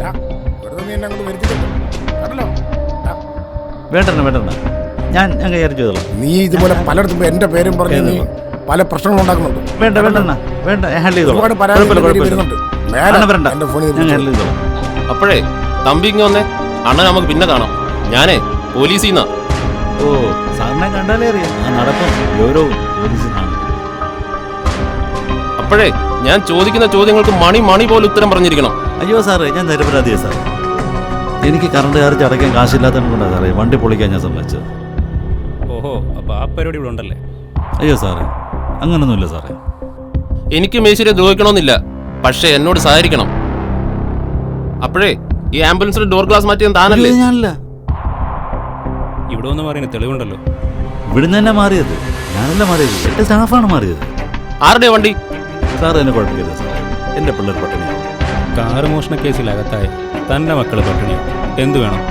S3: വേണ്ടണ്ണ വേണ്ടണ്ണ, ഞാൻ കൈകാര്യം ചെയ്തോളാം.
S1: നീ ഇതുപോലെ പലയിടത്തും എന്റെ പേരും പറഞ്ഞ് നീ പല പ്രശ്നങ്ങൾ ഉണ്ടാക്കുന്നുണ്ട്.
S3: വേണ്ട വേണ്ടണ്ണ, വേണ്ട, ഞാൻ ഹാൻഡിൽ ചെയ്തോളാം.
S7: അപ്പോഴേ തമ്പി ഇങ്ങ് വന്നേ. അണ്ണൻ നമുക്ക് പിന്നെ കാണാം. ഞാനേ പോലീസിൽ നിന്നാ.
S3: ഓ, സാറിനെ കണ്ടാലേ അറിയാം. ഞാൻ നടക്കും ഗൗരവവും പോലീസിൽ നിന്നാണ്.
S7: അപ്പോഴേ ഞാൻ ചോദിക്കുന്ന ചോദ്യങ്ങൾക്ക് മണി പോലെ ഉത്തരം പറഞ്ഞിരിക്കണം.
S3: അയ്യോ സാറേ, ഞാൻ നിരപരാധിയാ സാർ. എനിക്ക് കറണ്ട് ചാർജ് അടയ്ക്കാൻ കാശില്ലാത്തത് കൊണ്ടാണ് സാറേ വണ്ടി പൊളിക്കാൻ ഞാൻ സമ്മതിച്ചത്.
S18: ഓഹോ, അപ്പോൾ ആ പരിപാടി ഇവിടെ ഉണ്ടല്ലേ?
S3: അയ്യോ സാറേ, അങ്ങനൊന്നുമില്ല സാറേ.
S7: എനിക്ക് മേശിരെ ദ്രോഹിക്കണമെന്നില്ല, പക്ഷേ എന്നോട് സഹകരിക്കണം. അപ്പോഴേ ഈ ആംബുലൻസിന്റെ ഡോർ ഗ്ലാസ് മാറ്റിയത് താനല്ലേ?
S3: ഞാനല്ല.
S18: ഇവിടെ ഒന്ന് മാറിയ തെളിവുണ്ടല്ലോ.
S3: ഇവിടുന്ന് തന്നെ മാറിയത് ഞാനല്ല മാറിയത്, എന്റെ സ്റ്റാഫാണ് മാറിയത്.
S7: ആരുടെ വണ്ടി?
S3: സാർ എന്നെ കുഴപ്പമില്ല സാറേ, എൻ്റെ പിള്ളേർ പട്ടിണിയാണ്.
S18: കാറ് മോഷണ കേസിൽ അകത്തായ തൻ്റെ മക്കൾ പട്ടിണിയാണ്. എന്തു വേണം?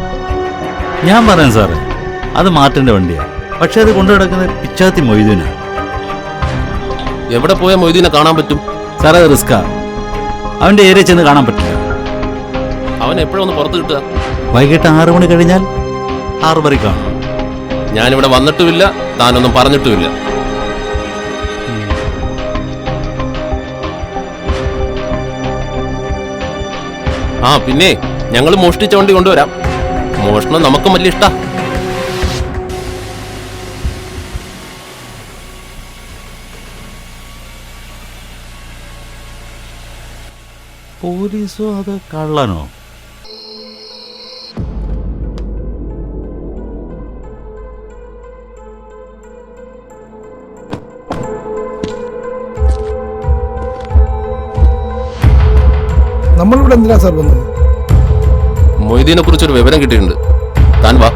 S3: ഞാൻ പറയാം സാറേ, അത് മാർട്ടിൻ്റെ വണ്ടിയാണ്. പക്ഷെ അത് കൊണ്ടു കിടക്കുന്നത് പിച്ചാത്തി മൊയ്തീനാണ്.
S7: എവിടെ പോയാൽ മൊയ്തീനെ കാണാൻ പറ്റും?
S3: സാറേ, അത് റിസ്ക്കാ. അവൻ്റെ ഏരിയ ചെന്ന് കാണാൻ പറ്റില്ല.
S7: അവൻ എപ്പോഴൊന്ന് പുറത്ത് കിട്ടുക?
S3: വൈകിട്ട് 6 മണി കഴിഞ്ഞാൽ 6 വരെ കാണും.
S7: ഞാനിവിടെ വന്നിട്ടുമില്ല, താനൊന്നും പറഞ്ഞിട്ടുമില്ല. ആ പിന്നെ ഞങ്ങൾ മോഷ്ടിച്ച വണ്ടി കൊണ്ടുവരാം. മോഷണം നമുക്കും വലിയ ഇഷ്ടാ.
S3: പോലീസോ അത് കള്ളനോ?
S10: നമ്മളിവിടെ എന്തിനാ സാർ വന്നത്?
S7: മൊയ്തീനെ കുറിച്ചൊരു വിവരം കിട്ടിയിട്ടുണ്ട്. താൻ വാ.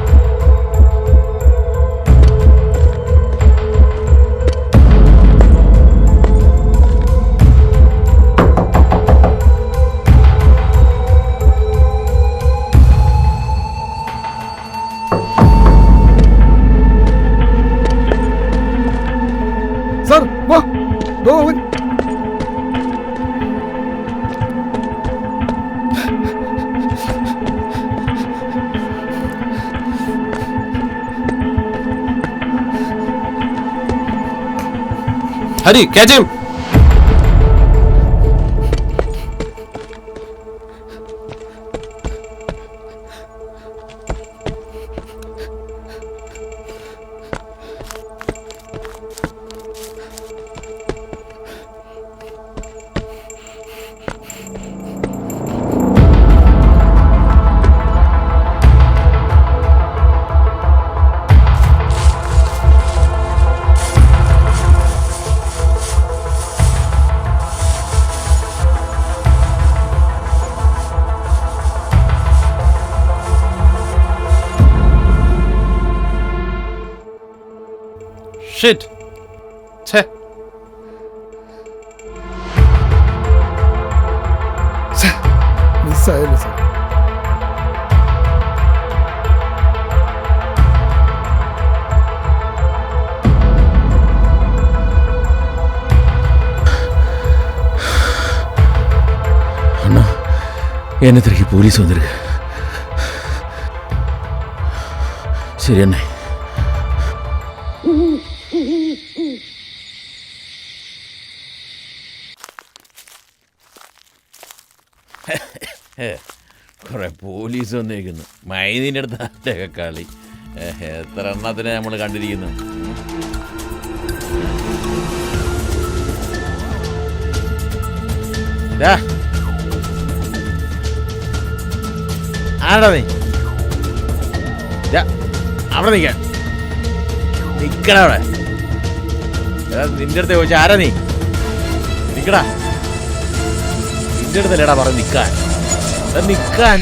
S10: സാർ വാ, ദോ അവൻ.
S7: Hari, catch him. ഷിറ്റ്. ഛേ.
S10: മിസ്സായല്ലോ സാർ.
S2: அண்ணா என்ன திரும்பி போலீஸ் வந்திருக்கு. சரி அண்ணே. കുറെ പോലീസ് വന്നിരിക്കുന്നു. മൈനിൻ്റെ അടുത്ത് ആരുടെയൊക്കെ കളി. എത്ര എണ്ണത്തിനെ നമ്മൾ കണ്ടിരിക്കുന്നു. ആടാ നീ അവിടെ നിൽക്കാൻ നിക്കടാ. അവിടെ നിന്റെ അടുത്ത് ചോദിച്ചാൽ ആരാ നീ? നിക്കടാ. നിന്റെ അടുത്തല്ലേടാ പറഞ്ഞ് നിക്കാൻ നിക്കാൻ.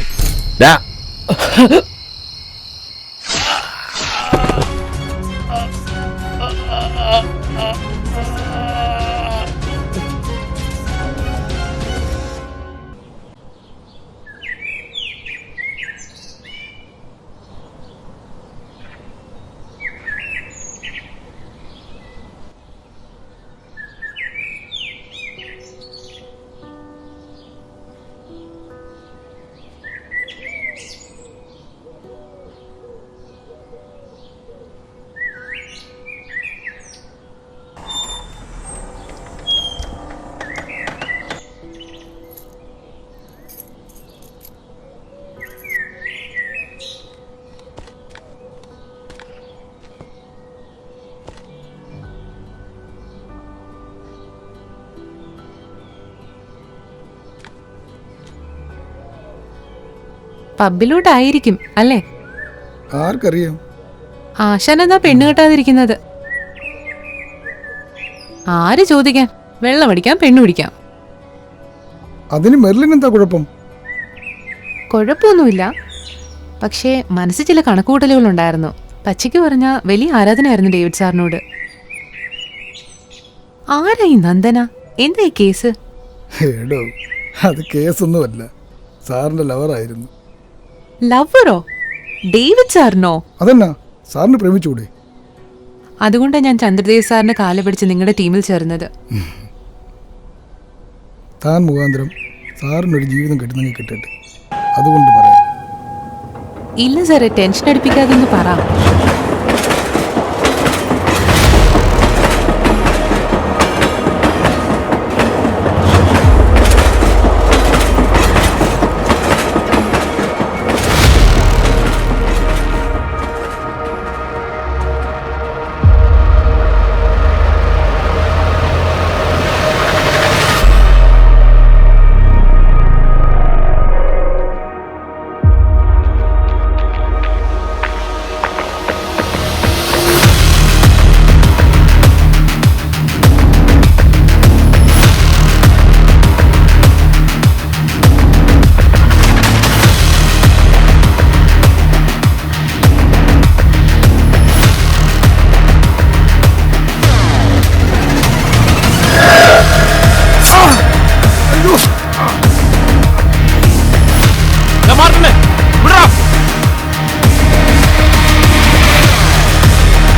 S17: പബ്ബിലോട്ടായിരിക്കും അല്ലേ?
S10: ആർക്കറിയാം.
S17: ആശാനെന്താ പെണ്ണ് കെട്ടാതിരിക്കുന്നത്? ആര് ചോദിക്കാൻ? വെള്ളം അടിക്കാം, പെണ്ണു പിടിക്കാം.
S10: അതിന് മെർലിൻ എന്താ കുഴപ്പം?
S17: കുഴപ്പമൊന്നുമില്ല. പക്ഷേ മനസ്സിൽ ചില കണക്കുകൂട്ടലുകൾ ഉണ്ടായിരുന്നു. പച്ചയ്ക്ക് പറഞ്ഞ വലിയ ആരാധനയായിരുന്നു ഡേവിഡ് സാറിനോട്. ആരാ ഈ നന്ദന? എന്താ ഈ കേസ്?
S10: ഏടോ, അത് കേസൊന്നുമല്ല. സാറിന്റെ ലവറായിരുന്നു.
S17: ലവറോ? ഡേവിഡ് സാറിനോ?
S10: അതെന്നാ, സാറിന് പ്രേമിച്ചുകൂടെ?
S17: അതുകൊണ്ടാണ് ഞാൻ ചന്ദ്രദേവ് സാറിന്റെ കാല പിടിച്ച് നിങ്ങളുടെ ടീമിൽ ചേർന്നത്.
S10: താൻ മുഖാന്തരം സാറിനൊരു ജീവിതം കിട്ടുന്നെങ്കിൽ കിട്ടട്ടെ, അതുകൊണ്ട് പറയാം.
S17: ഇല്ല സാറേ, ടെൻഷൻ അടിപ്പിക്കാതെന്ന് പറ.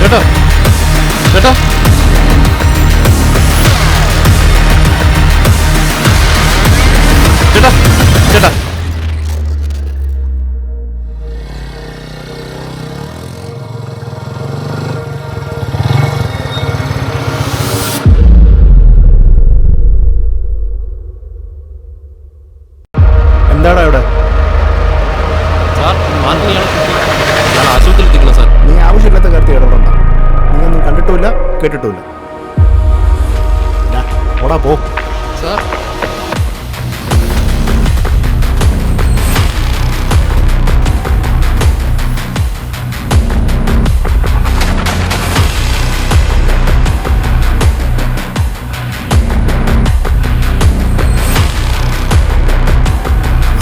S7: ചേട്ടാ ചേട്ടാ ചേട്ടാ ചേട്ടാ
S14: എന്താടാ ഇവിടെ?
S7: സാർ മാർക്കിന് ഞാൻ ആശുപത്രിയിൽ എത്തിക്കണം സാർ.
S14: നീ ആവശ്യമില്ലാത്ത കാര്യത്തിൽ ഇടപെടണ്ട. നീ ഒന്നും കണ്ടിട്ടുമില്ല കേട്ടിട്ടുമില്ല. ഓടാ പോ
S7: സാർ.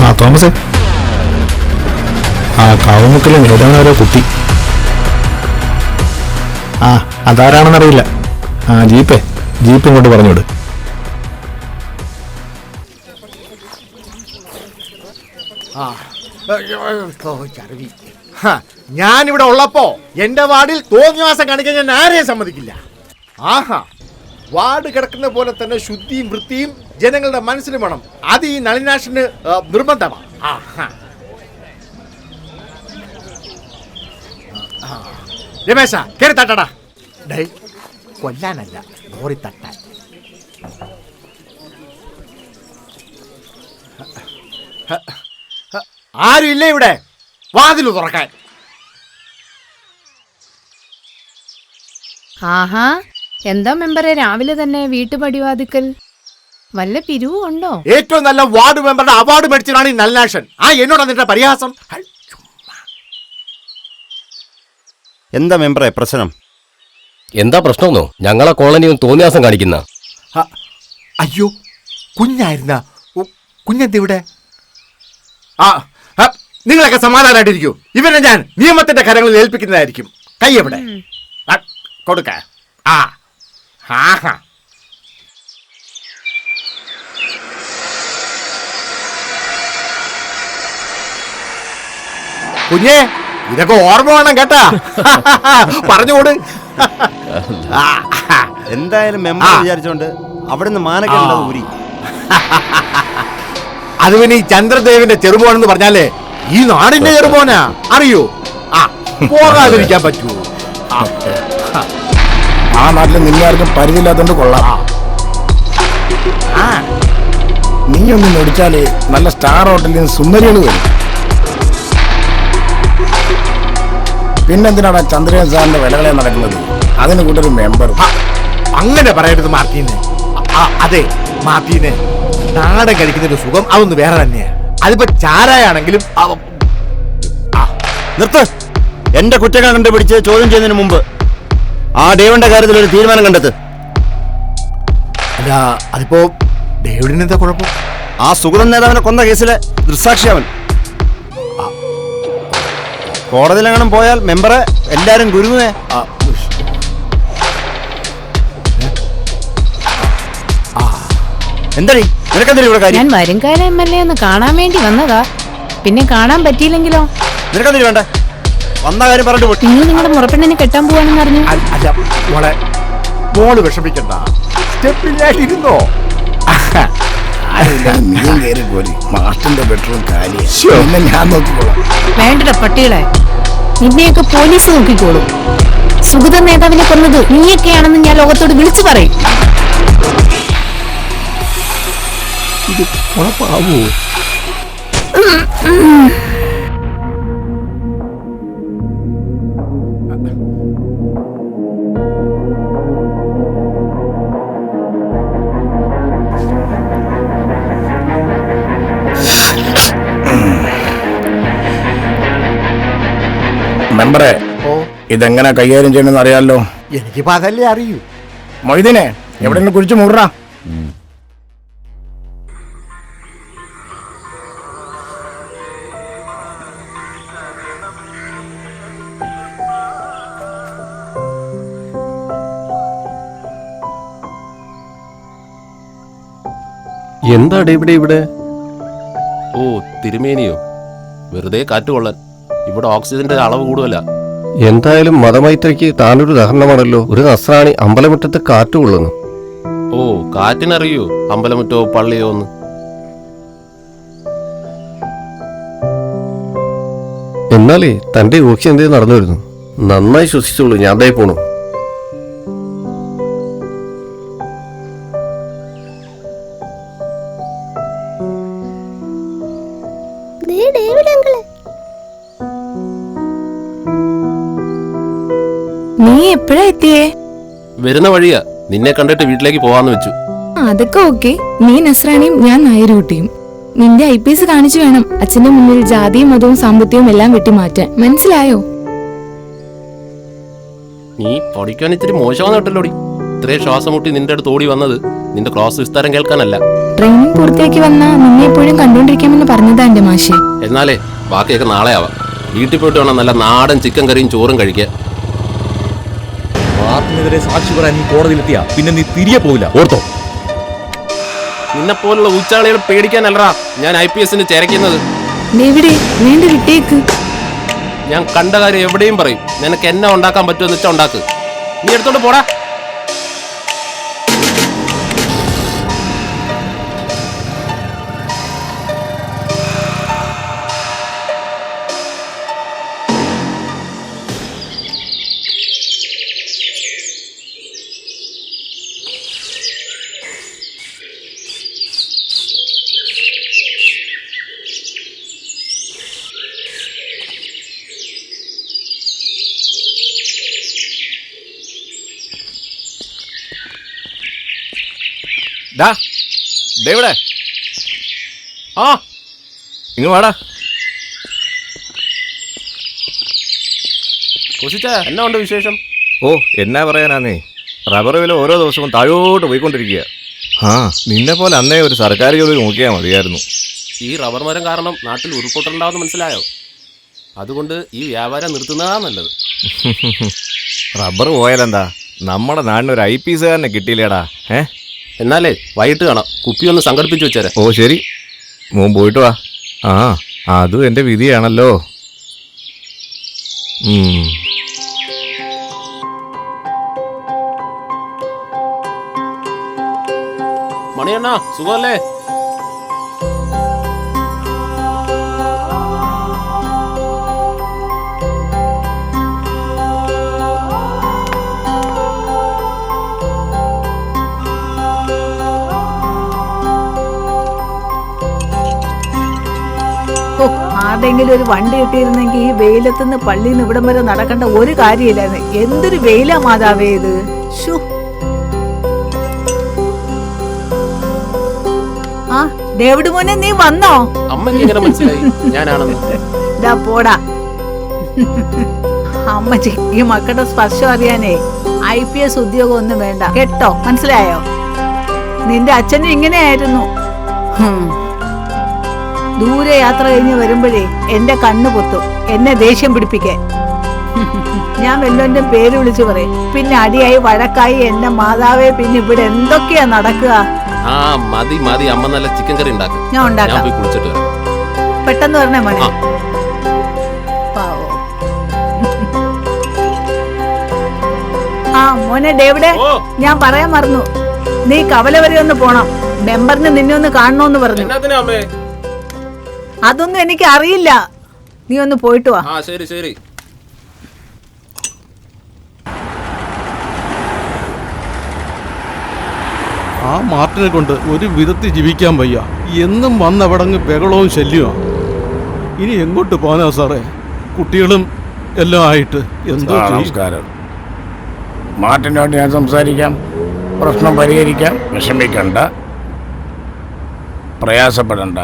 S14: ആ തോമസേ, ആ കാവുമുക്കിലെ നിരവധി കുട്ടി. ആ അതാരാണെന്നറിയില്ല. ആ ജീപ്പ് ഇങ്ങോട്ട് പറഞ്ഞോട്.
S11: ഞാനിവിടെ ഉള്ളപ്പോ എന്റെ വാർഡിൽ തോന്നിവാസം കാണിക്കാൻ ഞാൻ ആരെയും സമ്മതിക്കില്ല. ആഹാ, വാർഡ് കിടക്കുന്ന പോലെ തന്നെ ശുദ്ധിയും വൃത്തിയും ജനങ്ങളുടെ മനസ്സിൽ വേണം. അത് ഈ നളിനാശന് നിർബന്ധമാണ്. രമേശ കേറി തട്ടടാ. ഡേ കൊല്ലാനല്ല, ലോറി തട്ടാൻ. ആരും ഇല്ല ഇവിടെ, വാതിൽ തുറക്കാൻ.
S19: ആഹാ, എന്താ മെമ്പറെ രാവിലെ തന്നെ വീട്ടുപടിവാതിക്കൽ വല്ല പിരിവും ഉണ്ടോ?
S11: ഏറ്റവും നല്ല വാർഡ് മെമ്പറുടെ അവാർഡ് മേടിച്ചതാണ് ഈ നളിനാശൻ. എന്നോട് എന്നിട്ട് പരിഹാസം.
S8: എന്താ മെമ്പറെ പ്രശ്നം?
S13: എന്താ പ്രശ്നമെന്നോ? ഞങ്ങളെ കോളനിയും തോന്നിയാസം കാണിക്കുന്ന.
S11: അയ്യോ, കുഞ്ഞായിരുന്ന കുഞ്ഞെന്തിവിടെ? നിങ്ങളൊക്കെ സമാധാനമായിട്ടിരിക്കൂ. ഇവരെ ഞാൻ നിയമത്തിന്റെ കരങ്ങളിൽ ഏൽപ്പിക്കുന്നതായിരിക്കും. കൈ എവിടെ? കൊടുക്ക. കുഞ്ഞേ, ഇതൊക്കെ ഓർമ്മ വേണം കേട്ടാ. പറഞ്ഞുകൂട്.
S8: എന്തായാലും മെമ്പർ വിചാരിച്ചോണ്ട് അവിടുന്ന് മാനക്കേണ്ടത് ഊരി.
S11: അത് പിന്നെ ഈ ചന്ദ്രദേവിന്റെ ചെറുപോനെന്ന് പറഞ്ഞാലേ ഈ നാടിന്റെ ചെറുപോനാ, അറിയോ? പോകാതിരിക്കാൻ പറ്റൂ.
S1: ആ നാട്ടിൽ നിന്നാർക്കും പരിധിയില്ലാത്തോണ്ട് കൊള്ളാം. നീ ഒന്ന് മേടിച്ചാലേ നല്ല സ്റ്റാർ ഹോട്ടലിൽ നിന്ന് സുന്ദരികൾ വരും. പിന്നെന്തിനാണ് ചന്ദ്രൻ സാറിന്റെ വിലകളെ നടക്കുന്നത്? അതിന് കൂട്ടൊരു മെമ്പർ.
S11: അങ്ങനെ പറയരുത് മാർട്ടീനെ. അതെ മാർട്ടീനെ, നാടൻ കഴിക്കുന്നൊരു സുഖം അതൊന്ന് വേറെ തന്നെയാ. അതിപ്പോ ചാരായാണെങ്കിലും.
S8: നിർത്ത്. എന്റെ കുറ്റങ്ങൾ കണ്ടുപിടിച്ച് ചോദ്യം ചെയ്യുന്നതിന് മുമ്പ് ആ ഡേവിന്റെ കാര്യത്തിൽ ഒരു തീരുമാനം കണ്ടെത്ത്.
S11: അല്ല, അതിപ്പോ ഡേവിഡിന് എന്താ കുഴപ്പം?
S8: ആ സുഗതൻ നേതാവിനെ കൊന്ന കേസിലെ ദൃക്സാക്ഷി അവൻ. കോടതിയിലെങ്ങാനും പോയാൽ മെമ്പറെ എല്ലാരും ഗുരുവേ. എന്താ നിനക്കെന്താ ഇവിടെ കാര്യം?
S19: ഞാൻ വരുംകാല MLA ഒന്ന് കാണാൻ വേണ്ടി വന്നതാ. പിന്നെ കാണാൻ പറ്റിയില്ലെങ്കിലോ?
S8: നിനക്കെന്താ വേണ്ട? വന്ന കാര്യം പറഞ്ഞിട്ട്
S19: നിങ്ങൾ നിങ്ങളുടെ മുറപ്പെണ്ണിനെ കെട്ടാൻ പോവാണെന്ന് അറിഞ്ഞു.
S11: അല്ല മോളെ, മോള് വിഷമിക്കണ്ട. സ്റ്റെപ്പില്ലായിട്ടിരുന്നോ?
S1: നീയും കയറി പോരി. മാസ്റ്ററിന്റെ ബെഡ്റൂം കാലിയാ. ഞാൻ നോക്കിക്കോളാം.
S19: വേണ്ടട പട്ടികളെ, നിന്നെയൊക്കെ പോലീസ് നോക്കിക്കോളും. സുഗത നേതാവിനെ കൊന്നത് നീയൊക്കെയാണെന്ന് ഞാൻ ലോകത്തോട് വിളിച്ചു പറയും.
S11: ഇത് കുഴപ്പമാവോ?
S1: മെമ്പറെ, ഇതെങ്ങനെ കൈകാര്യം ചെയ്യണമെന്ന് അറിയാലോ.
S11: എനിക്കിപ്പോ അതല്ലേ അറിയൂ.
S1: മൊയ്തീനെ എവിടെയെങ്കിലും കുഴിച്ചു മൂടാ.
S13: എന്താ ഇവിടെ?
S7: ഓ, തിരുമേനിയോ? വെറുതെ കാറ്റ് കൊള്ളാൻ. ഇവിടെ ഓക്സിജന്റെ അളവ് കൂടുതലാ.
S13: എന്തായാലും മതമൈത്രിക്ക് താനൊരു ഉദാഹരണമാണല്ലോ. ഒരു നസ്രാണി അമ്പലമുറ്റത്ത് കാറ്റ് കൊള്ളുന്നു.
S7: ഓ, കാറ്റിനറിയോ അമ്പലമുറ്റോ പള്ളിയോ ഒന്ന്?
S13: എന്നാലേ തന്റെ ഓക്സിജൻ എന്തേ നടന്നു വരുന്നു. നന്നായി ശ്വസിച്ചോളൂ, ഞാൻ ദേ പോണു.
S19: നീ എപ്പോഴാ എത്തിയേ?
S7: വരുന്ന വഴിയാ. നിന്നെ കണ്ടിട്ട് വീട്ടിലേക്ക് പോവാന്ന് വെച്ചു.
S19: അതൊക്കെ ഓക്കെ. നീ നസ്രാണിയും ഞാൻ നായരുകുട്ടിയും. നിന്റെ IPS കാണിച്ചു വേണം അച്ഛന്റെ മുന്നിൽ ജാതിയും മതവും സാമ്പത്തികവും എല്ലാം വെട്ടിമാറ്റാൻ. മനസ്സിലായോ?
S7: നീ പഠിക്കാൻ ഇത്തിരി മോശമാണെന്ന് കേട്ടല്ലോടി. ഇത്രയും ശ്വാസം മുട്ടി നിന്റെ അടുത്ത് ഓടി വന്നത് നിന്റെ ക്ലാസ് വിസ്താരം കേൾക്കാനല്ല.
S19: ട്രെയിനിങ് പൂർത്തിയാക്കി വന്നാ നിന്നെ എപ്പോഴും കണ്ടോണ്ടിരിക്കാമെന്ന് പറഞ്ഞതാ എന്റെ മാഷെ.
S7: എന്നാലേ ബാക്കിയൊക്കെ നാളെ ആവാം. വീട്ടിൽ പോയിട്ട് വേണം നല്ല നാടൻ ചിക്കൻ കറിയും ചോറും കഴിക്കാൻ.
S3: പാർട്ടിന്
S2: നിനക്കെതിരെ സാക്ഷി പറയാൻ നീ കോടതിയിലെത്തിയാ പിന്നെ നീ തിരികെ പോവില്ല, ഓർത്തോ.
S7: നിന്നെപ്പോലുള്ള ഉച്ചാളികൾ പേടിക്കാനല്ലടാ ഞാൻ IPS ചേരക്കുന്നത്.
S19: വേണ്ട വിട്ടേക്ക്.
S7: ഞാൻ കണ്ട കാര്യം എവിടെയും പറയും. നിനക്ക് എന്നെ ഉണ്ടാക്കാൻ പറ്റുമെന്ന് വെച്ചാൽ ഉണ്ടാക്ക്. നീ എടുത്തോണ്ട് പോടാ.
S2: ഡേവിടെ, ആ ഇങ്ങ് വാടാ.
S7: കൊസിച്ച എന്നാ ഉണ്ട് വിശേഷം?
S13: ഓ എന്നാ പറയാനാന്നേ, റബ്ബർ വില ഓരോ ദിവസവും താഴോട്ട് പോയിക്കൊണ്ടിരിക്കുക. നിന്നെ പോലെ അന്നേ ഒരു സർക്കാർ ജോലി നോക്കിയാൽ മതിയായിരുന്നു.
S7: ഈ റബ്ബർ മരം കാരണം നാട്ടിൽ ഉരുൾപൊട്ടലുണ്ടാവുന്ന മനസ്സിലായോ? അതുകൊണ്ട് ഈ വ്യാപാരം നിർത്തുന്നതാ നല്ലത്.
S13: റബ്ബർ പോയാലെന്താ, നമ്മുടെ നാടിനൊരു IPSകാരനെ കിട്ടിയില്ലേടാ.
S7: എന്നാലേ വൈകിട്ട് കാണാം. കുപ്പി ഒന്ന് സംഘടിപ്പിച്ചു വെച്ചേരെ.
S13: ഓ ശരി, മോൻ പോയിട്ട് വാ. അതും എൻ്റെ വിധിയാണല്ലോ.
S7: മണിയണ്ണ സുഖമല്ലേ?
S20: ആരുടെങ്കിലും ഒരു വണ്ടി കിട്ടിയിരുന്നെങ്കിൽ ഈ വെയിലത്തുനിന്ന് പള്ളിയിൽ നിന്ന് ഇവിടം വരെ നടക്കേണ്ട ഒരു കാര്യമില്ലായിരുന്നു. എന്തൊരു വെയിലാ മാതാവേ ഇത്. ആ ഡേവിഡ് മോനെ, നീ വന്നോ?
S7: അമ്മയ്ക്ക് എങ്ങനെ മനസ്സിലായി ഞാനാണെന്ന്?
S20: ഇതാ പോടാ. അമ്മച്ചി ഈ മക്കളുടെ സ്പർശം അറിയാനേ IPS ഉദ്യോഗം ഒന്നും വേണ്ട കേട്ടോ, മനസ്സിലായോ? നിന്റെ അച്ഛനും ഇങ്ങനെയായിരുന്നു. ദൂരെ യാത്ര കഴിഞ്ഞ് വരുമ്പോഴേ എന്റെ കണ്ണു പൊത്തും എന്നെ ദേഷ്യം പിടിപ്പിക്കാൻ. ഞാൻ വല്ലോന്റെ പേര് വിളിച്ചു പറയും, പിന്നെ അടിയായി വഴക്കായി എന്റെ മാതാവേ. പിന്നെ ഇവിടെ എന്തൊക്കെയാ നടക്കുക?
S7: മതി മതി, അമ്മ നല്ല ചിക്കൻ കറി ഉണ്ടാക്കും.
S20: ഞാൻ ഉണ്ടാക്കാം.
S7: പോയി കുളിച്ചിട്ട് വരാം.
S20: പെട്ടെന്ന് പറഞ്ഞേ മോനെ. മോനെ ഡേവിഡേ, ഞാൻ പറയാൻ മറന്നു, നീ കവല വരെ ഒന്ന് പോണം. മെമ്പറിന് നിന്നെ ഒന്ന് കാണണോന്ന് പറഞ്ഞു. അതൊന്നും എനിക്ക് അറിയില്ല, നീ ഒന്ന് പോയിട്ട് വാ.
S7: ശരി ശരി.
S14: ആ മാർട്ടിനെ കൊണ്ട് ഒരു വിധത്തിൽ ജീവിക്കാൻ വയ്യ. എന്നും വന്നവിടങ്ങ് ബഹളവും ശല്യമാണ്. ഇനി എങ്ങോട്ട് പോകാനാ സാറേ? കുട്ടികളും എല്ലാം ആയിട്ട് എന്തോ.
S1: നമസ്കാരം. മാർട്ടിനോട് ഞാൻ സംസാരിക്കാം, പ്രശ്നം പരിഹരിക്കാം. വിഷമിക്കണ്ട, പ്രയാസപ്പെടണ്ട,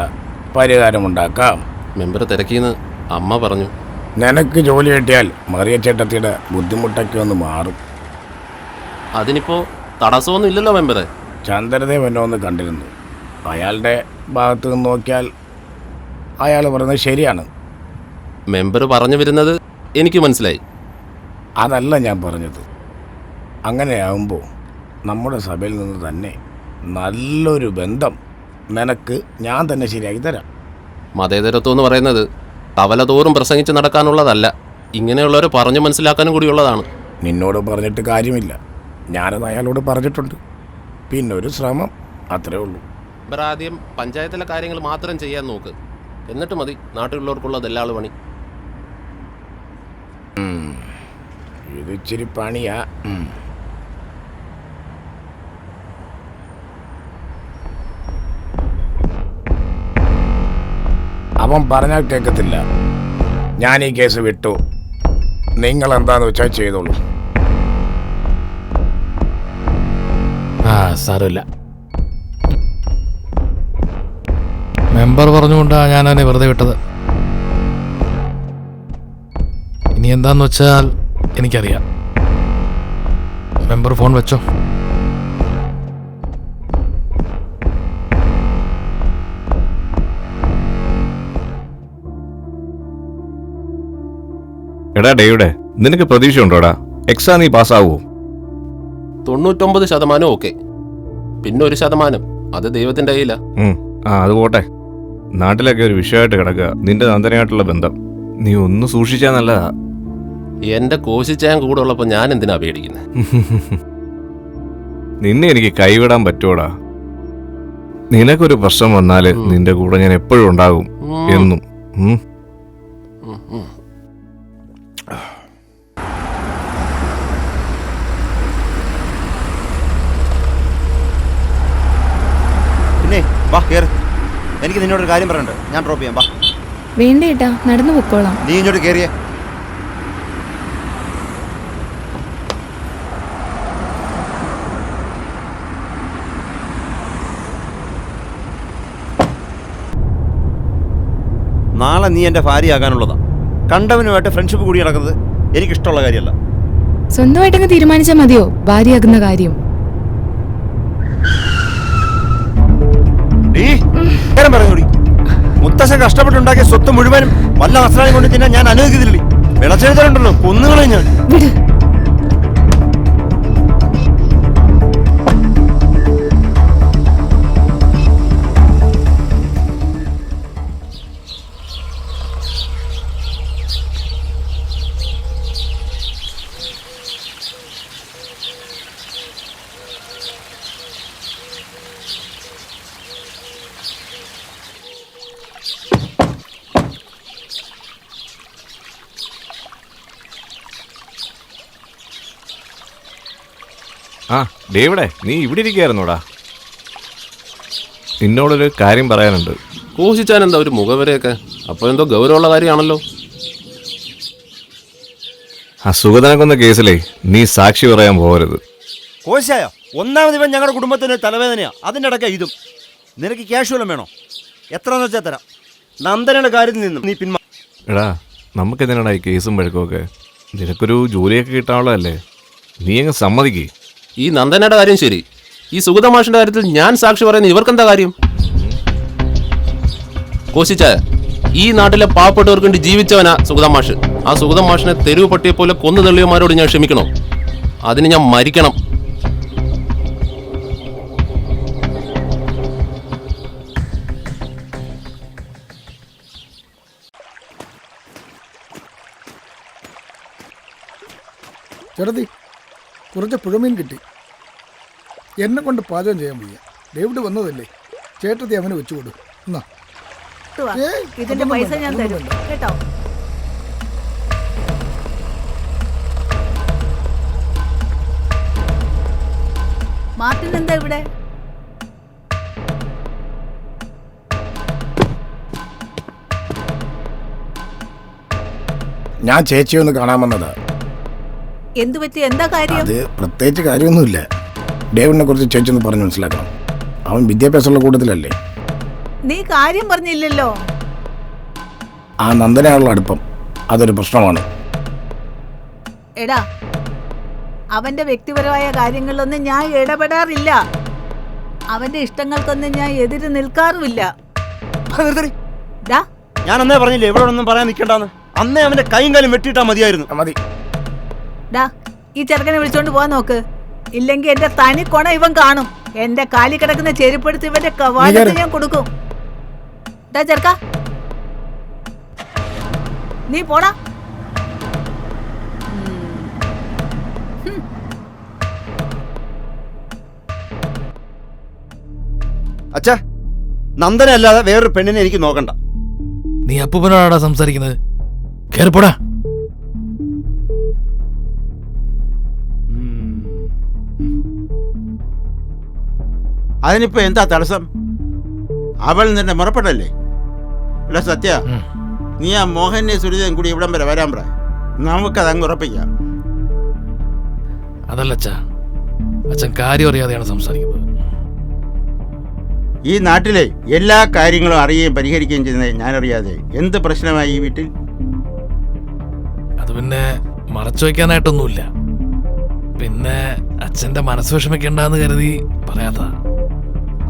S1: പരിഹാരമുണ്ടാക്കാം.
S7: മെമ്പർ തിരക്കിന്ന് അമ്മ പറഞ്ഞു.
S1: നിനക്ക് ജോലി കിട്ടിയാൽ മറിയ ചേട്ടത്തിയുടെ ബുദ്ധിമുട്ടൊക്കെ ഒന്ന് മാറും.
S7: അതിനിപ്പോ തടസ്സമൊന്നും ഇല്ലല്ലോ മെമ്പറെ.
S1: ചന്ദ്രദേവ് എന്നെ ഒന്ന് കണ്ടിരുന്നു. അയാളുടെ ഭാഗത്ത് നിന്ന് നോക്കിയാൽ അയാൾ പറയുന്നത് ശരിയാണ്.
S7: മെമ്പർ പറഞ്ഞു വരുന്നത് എനിക്ക് മനസ്സിലായി.
S1: അതല്ല ഞാൻ പറഞ്ഞത്. അങ്ങനെയാകുമ്പോൾ നമ്മുടെ സഭയിൽ നിന്ന് തന്നെ നല്ലൊരു ബന്ധം നിനക്ക് ഞാൻ തന്നെ ശരിയാക്കി തരാം.
S7: മതേതരത്വം എന്ന് പറയുന്നത് തവല തോറും പ്രസംഗിച്ച് നടക്കാനുള്ളതല്ല, ഇങ്ങനെയുള്ളവരെ പറഞ്ഞു മനസ്സിലാക്കാനും കൂടിയുള്ളതാണ്.
S1: നിന്നോട് പറഞ്ഞിട്ട് കാര്യമില്ല, ഞാനത് അയാളോട് പറഞ്ഞിട്ടുണ്ട്. പിന്നെ ഒരു ശ്രമം, അത്രേ ഉള്ളൂ.
S7: മെമ്പർ ആദ്യം പഞ്ചായത്തിലെ കാര്യങ്ങൾ മാത്രം ചെയ്യാൻ നോക്ക്, എന്നിട്ട് മതി നാട്ടിലുള്ളവർക്കുള്ള ദല്ലാള് പണി.
S1: ഇത് ഇച്ചിരി പണിയാ. അവൻ പറഞ്ഞാൽ കേൾക്കത്തില്ല. ഞാൻ ഈ കേസ് വിട്ടു, നിങ്ങൾ എന്താന്ന് വെച്ചാൽ ചെയ്തോളൂ.
S21: സാരമില്ല, മെമ്പർ പറഞ്ഞുകൊണ്ടാണ് ഞാൻ അവനെ വെറുതെ വിട്ടത്. ഇനി എന്താന്ന് വെച്ചാൽ എനിക്കറിയാം. മെമ്പർ ഫോൺ വെച്ചോ.
S13: എടാ ഡേവിടെ, നിനക്ക് പ്രതീക്ഷ ഉണ്ടോടാ? എക്സാം നീ പാസ്സാവോ?
S7: 99% ഓക്കെ. പിന്നെ 1% അത് ദൈവത്തിന്റെ കയ്യിലാ.
S13: അത് പോട്ടെ. നാട്ടിലൊക്കെ ഒരു വിഷയമായിട്ട് കിടക്കുക നിന്റെ നന്ദനയായിട്ടുള്ള ബന്ധം. നീ ഒന്ന് സൂക്ഷിച്ചാൽ നല്ലതാ.
S7: എന്റെ കോശിച്ചാൻ കൂടെ ഉള്ളപ്പോ ഞാൻ എന്തിനാ പേടിക്കുന്നത്?
S13: നിന്നെ എനിക്ക് കൈവിടാൻ പറ്റൂടാ. നിനക്കൊരു പ്രശ്നം വന്നാല് നിന്റെ കൂടെ ഞാൻ എപ്പോഴും ഉണ്ടാകും എന്നും.
S4: പിന്നെ വാ കേറ്. എനിക്ക് നിന്നോടൊരു കാര്യം പറയണ്ട്. ഞാൻ ഡ്രോപ്പ് ചെയ്യാം. വാ.
S19: വേണ്ട ഏട്ടാ, നടന്നു പൊക്കോളാം.
S4: നീ ഇങ്ങോട്ട് കയറിയേ. നാളെ നീ എൻ്റെ ഭാര്യയാകാനുള്ളതാ. കണ്ടവനുമായിട്ട് ഫ്രണ്ട്ഷിപ്പ് കൂടി നടക്കുന്നത് എനിക്കിഷ്ടമുള്ള കാര്യമല്ല.
S19: സ്വന്തമായിട്ടങ്ങ് തീരുമാനിച്ചാൽ മതിയോ ഭാര്യയാകുന്ന കാര്യം?
S4: പറഞ്ഞോടി, മുത്തശ്ശൻ കഷ്ടപ്പെട്ടുണ്ടാക്കിയ സ്വത്ത് മുഴുവനും വല്ല നസ്രാണി കൊണ്ട് തിന്നാൻ ഞാൻ അനുവദിക്കുന്നില്ലേ? വിളച്ചെഴുതലുണ്ടല്ലോ, കൊന്നുകളെ ഞാൻ.
S13: ആ ഡേവിഡേ, നീ ഇവിടെ ഇരിക്കുകയായിരുന്നോടാ. നിന്നോടൊരു കാര്യം പറയാനുണ്ട്.
S7: കോശിച്ചാൻ എന്താ ഒരു മുഖവരെയൊക്കെ? അപ്പോൾ എന്തോ ഗൗരവമുള്ള കാര്യമാണല്ലോ.
S13: ആ സുഗതനക്കൊന്ന കേസിലേ നീ സാക്ഷി പറയാൻ പോകരുത്.
S4: കോശായ ഒന്നാമത് ഇവൻ ഞങ്ങളുടെ കുടുംബത്തിന് തലവേദനയാ. അതിൻ്റെ ഇടയ്ക്ക് ഇതും. നിനക്ക് ക്യാഷ് വല്ലതും വേണോ? എത്രയെന്ന് വെച്ചാൽ തരാം. നന്ദനയുടെ കാര്യത്തിൽ നിന്നും നീ പിന്മാ.
S13: എടാ, നമുക്കെന്തിനാടാ ഈ കേസും പഴക്കമൊക്കെ? നിനക്കൊരു ജോലിയൊക്കെ കിട്ടാനുള്ളതല്ലേ? നീ അങ്ങ് സമ്മതിക്കേ.
S7: ഈ നന്ദനയുടെ കാര്യം ശരി, ഈ സുഗത മാഷിന്റെ കാര്യത്തിൽ ഞാൻ സാക്ഷി പറയുന്ന ഇവർക്കെന്താ കാര്യം? കോശിച്ചായ, ഈ നാട്ടിലെ പാവപ്പെട്ടവർക്ക് വേണ്ടി ജീവിച്ചവനാ സുഗത മാഷ്. ആ സുഗത മാഷിനെ തെരുവ് പട്ടിയെ പോലെ കൊന്നു തള്ളിയമാരോട് ഞാൻ ക്ഷമിക്കണോ? അതിന് ഞാൻ മരിക്കണം.
S10: ചേട്ടത്തി, കുറച്ച് പുഴമീൻ കിട്ടി. എന്നെ കൊണ്ട് പാചകം ചെയ്യാൻ വയ്യ. ഡേവിഡ് വന്നതല്ലേ, ചേട്ടത്തി അവന് വെച്ചു കൊടു. എന്നാ
S20: ഇതിന്റെ പൈസ ഞാൻ തരും കേട്ടോ. മാർട്ടിൻ എന്താ ഇവിടെ?
S1: ഞാൻ ചേച്ചിയെ ഒന്ന് കാണാൻ വന്നതാ.
S20: എന്തു പറ്റി? എന്താ കാര്യം?
S1: അത് പ്രത്യേകിച്ച് കാര്യമൊന്നുമില്ല. ഡേവിഡിനെ കുറിച്ച് ചേച്ചി ഒന്ന് പറഞ്ഞു മനസ്സിലാക്കണം. അവൻ വിദ്യാഭ്യാസമുള്ള കൂട്ടത്തിലല്ലേ.
S20: നീ കാര്യം പറഞ്ഞില്ലല്ലോ.
S1: ആ നന്ദനയുള്ള അടുപ്പം അതൊരു പ്രശ്നമാണ്.
S20: എടാ, അവന്റെ വ്യക്തിപരമായ കാര്യങ്ങളിലൊന്നും ഞാൻ ഇടപെടാറില്ല. അവന്റെ ഇഷ്ടങ്ങൾക്കൊന്നും ഞാൻ എതിര് നിൽക്കാറുമില്ല.
S4: ഞാൻ അന്നേ പറഞ്ഞില്ലേ ഇവിടെ ഒന്നും പറയാൻ നിൽക്കണ്ടെന്ന്. അന്നേ അവന്റെ കൈയും കാലും വെട്ടിയിട്ടാ മതിയായിരുന്നു.
S1: മതി.
S20: ഡാ, ഈ ചെറുക്കനെ വിളിച്ചോണ്ട് പോവാൻ നോക്ക്. ഇല്ലെങ്കിൽ എന്റെ തനി കൊണ ഇവൻ കാണും. എന്റെ കാലി കിടക്കുന്ന ചെരുപ്പെടുത്ത് ഇവന്റെ കവാടത്ത് ഞാൻ കൊടുക്കും. ഡാ ചെറുക്ക, നീ പോടാ.
S4: അച്ഛാ, നന്ദന അല്ലാതെ വേറൊരു പെണ്ണിനെ എനിക്ക് നോക്കണ്ട.
S21: നീ അപ്പൂപ്പനോടാ സംസാരിക്കുന്നത്? കേറിപ്പോടാ.
S5: അതിനിപ്പോ എന്താ തടസ്സം? അവൾ നിന്റെ മുറപ്പെടല്ലേ? അല്ല സത്യ, നീ ആ മോഹനെ സുരിതയും കൂടി ഇവിടം വരെ വരാൻ പറ. നമുക്കത് അങ്ങ് ഉറപ്പിക്കാം.
S21: അതല്ല അച്ഛാ, അച്ഛൻ കാര്യം അറിയാതെയാണ് സംസാരിക്കുന്നത്.
S5: ഈ നാട്ടിലെ എല്ലാ കാര്യങ്ങളും അറിയുകയും പരിഹരിക്കുകയും ചെയ്യുന്നത് ഞാനറിയാതെ എന്ത് പ്രശ്നമായി ഈ വീട്ടിൽ?
S21: അത് പിന്നെ മറച്ചു വയ്ക്കാനായിട്ടൊന്നുമില്ല. പിന്നെ അച്ഛന്റെ മനസ്സ് വിഷമിക്കണ്ടെന്ന് കരുതി പറയാത്ത.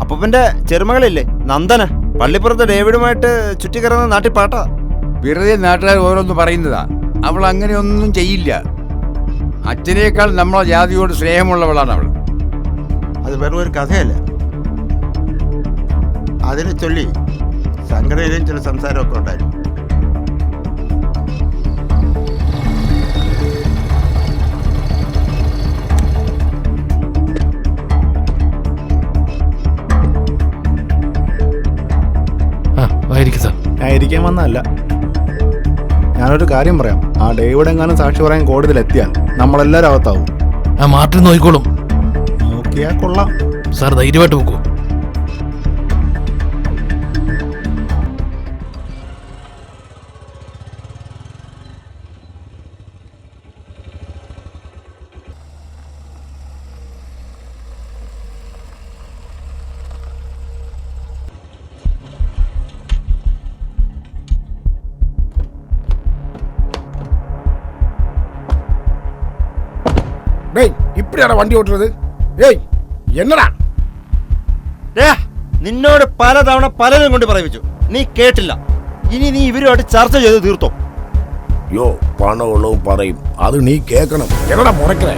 S4: അപ്പൂപ്പന്റെ ചെറുമകളില്ലേ നന്ദന, പള്ളിപ്പുറത്ത് ഡേവിഡുമായിട്ട് ചുറ്റിക്കറങ്ങുന്ന നാട്ടിൽ പാട്ടാ.
S6: വെറുതെ നാട്ടുകാർ ഓരോന്ന് പറയുന്നതാ. അവൾ അങ്ങനെയൊന്നും ചെയ്യില്ല. അച്ഛനേക്കാൾ നമ്മളെ ജാതിയോട് സ്നേഹമുള്ളവളാണ് അവൾ.
S5: അത് വെറും ഒരു കഥയല്ല. അതിനെ ചൊല്ലി സംഘടനയിലും ചില സംസാരമൊക്കെ ഉണ്ടായിരുന്നു.
S21: ഞാൻ ഇരിക്കാൻ വന്നതല്ല. ഞാനൊരു കാര്യം പറയാം. ആ ഡേവിഡ് എങ്ങാനും സാക്ഷി പറയാൻ കോടതിയിലെത്തിയാൽ നമ്മളെല്ലാവരും അകത്താവും. ആ മാർട്ടിൻ നോക്കിക്കോളും. നോക്കിയാ കൊള്ളാം. സാർ ധൈര്യമായിട്ട് നോക്കൂ.
S1: டேய் இப்படியாடா வண்டி ஓட்டுறது? ஏய் என்னடா?
S4: നിന്നോട് പലതവണ പലതും കൊണ്ട് പറയിപ്പിച്ചു, നീ കേട്ടില്ല. ഇനി നീ ഇവരുമായിട്ട് ചർച്ച ചെയ്ത് തീർത്തോ?
S1: யோ பணம் உள்ளவும் பறையும், அது நீ கேட்கணும். என்னடா முறைக்கிற?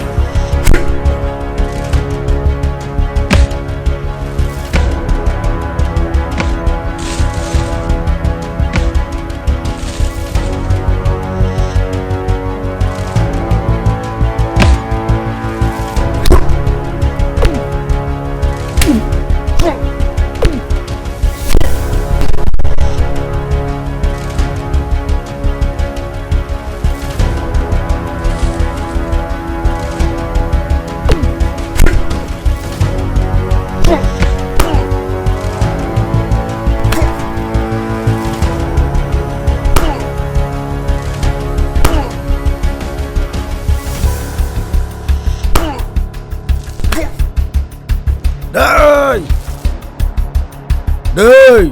S1: டேய் டேய்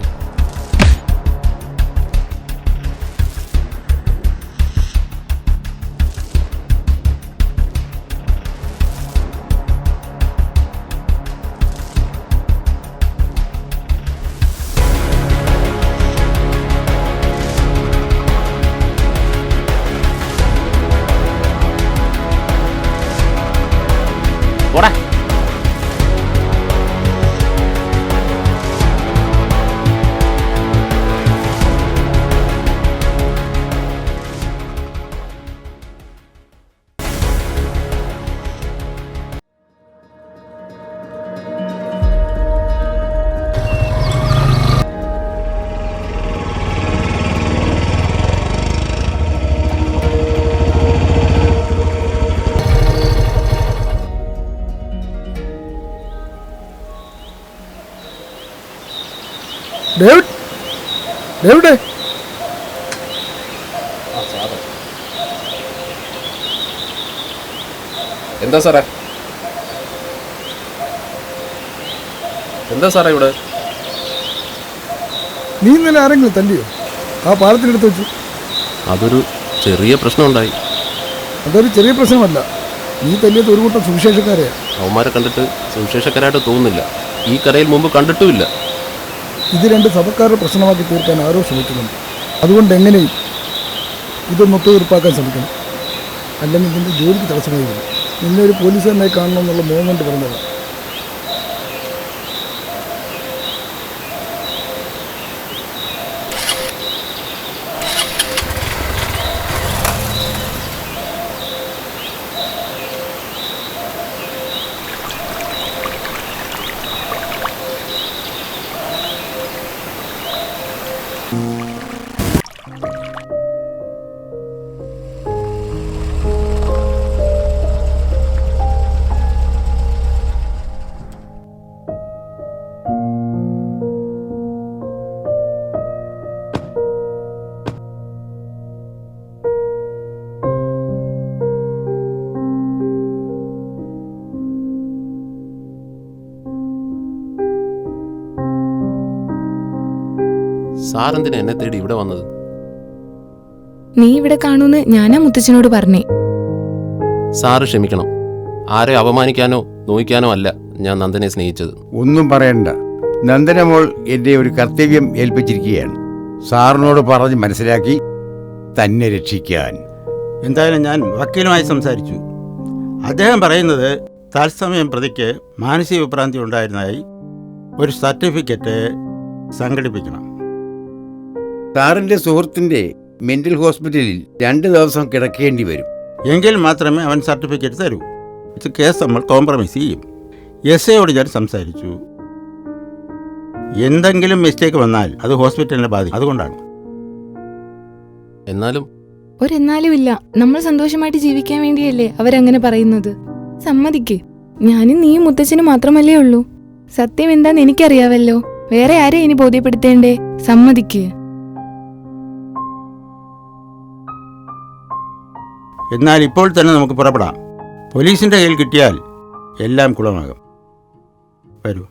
S4: പോടാ.
S10: ഡേവിഡ്, ഡേവിഡ്,
S7: എന്താ സാറേ? എന്താ സാറേ ഇവിടെ?
S10: നീ ഇന്നലെ ആരെങ്കിലും തല്ലിയോ? ആ പാലത്തിനടുത്ത് വെച്ചു.
S7: അതൊരു ചെറിയ പ്രശ്നമുണ്ടായി.
S10: അതൊരു ചെറിയ പ്രശ്നമല്ല. നീ തല്ലിയത് ഒരു കൂട്ടം സുവിശേഷക്കാരെയാ.
S7: അവന്മാരെ കണ്ടിട്ട് സുവിശേഷക്കാരായിട്ട് തോന്നുന്നില്ല. ഈ കരയിൽ മുമ്പ് കണ്ടിട്ടുമില്ല.
S10: ഇത് രണ്ട് സഭക്കാരുടെ പ്രശ്നമാക്കി തീർക്കാൻ ആരോ ശ്രമിക്കുന്നുണ്ട്. അതുകൊണ്ട് എങ്ങനെയും ഇതൊന്ന് ഒത്തുതീർപ്പാക്കാൻ ശ്രമിക്കണം. അല്ലെങ്കിൽ ഇതിൻ്റെ ജോലിക്ക് തടസ്സമായി വരും. നിന്നെ ഒരു പോലീസുകാരനായി കാണണമെന്നുള്ള മോഹം കൊണ്ട് പറഞ്ഞതാണ്.
S7: സാറെന്തിനാ എന്നെ തേടി ഇവിടെ വന്നത്?
S19: നീ ഇവിടെ കാണൂന്ന് ഞാനാ മുത്തച്ഛനോട് പറഞ്ഞേ.
S7: സാറ് ക്ഷമിക്കണം. ആരെ അപമാനിക്കാനോ നോയിക്കാനോ അല്ല ഞാൻ നന്ദനെ സ്നേഹിച്ചത്.
S6: ഒന്നും പറയണ്ട. നന്ദനമോൾ എൻ്റെ ഒരു കർത്തവ്യം ഏൽപ്പിച്ചിരിക്കുകയാണ്. സാറിനോട് പറഞ്ഞ് മനസ്സിലാക്കി തന്നെ രക്ഷിക്കാൻ.
S5: എന്തായാലും ഞാൻ വക്കീലുമായി സംസാരിച്ചു. അദ്ദേഹം പറയുന്നത് തത്സമയം പ്രതിക്ക് മാനസിക വിഭ്രാന്തി ഉണ്ടായിരുന്നതായി ഒരു സർട്ടിഫിക്കറ്റ് സംഘടിപ്പിക്കണം.
S6: സാറിൻ്റെ സുഹൃത്തിൻ്റെ മെൻ്റൽ ഹോസ്പിറ്റലിൽ 2 ദിവസം കിടക്കേണ്ടി വരും.
S5: എങ്കിൽ മാത്രമേ അവൻ സർട്ടിഫിക്കറ്റ് തരൂ. ഇത് കേസ് നമ്മൾ കോംപ്രമൈസ് ചെയ്യും. എസ്ഐയോട് ഞാൻ സംസാരിച്ചു. എന്തെങ്കിലും മിസ്റ്റേക്ക് വന്നാൽ അത് ഹോസ്പിറ്റലിനെ ബാധിക്കും. അതുകൊണ്ടാണ്.
S7: എന്നാലും
S19: ഒരെന്നാലും ഇല്ല. നമ്മൾ സന്തോഷമായിട്ട് ജീവിക്കാൻ വേണ്ടിയല്ലേ അവരങ്ങനെ പറയുന്നത്. സമ്മതിക്ക്. ഞാനും നീയും മുത്തച്ഛനും മാത്രമല്ലേ ഉള്ളൂ. സത്യം എന്താന്ന് എനിക്കറിയാവല്ലോ. വേറെ ആരെ ഇനി ബോധ്യപ്പെടുത്തേണ്ടേ? സമ്മതിക്ക്.
S5: എന്നാൽ ഇപ്പോൾ തന്നെ നമുക്ക് പുറപ്പെടാം. പോലീസിൻ്റെ കയ്യിൽ കിട്ടിയാൽ എല്ലാം കുളമാകും. വരൂ.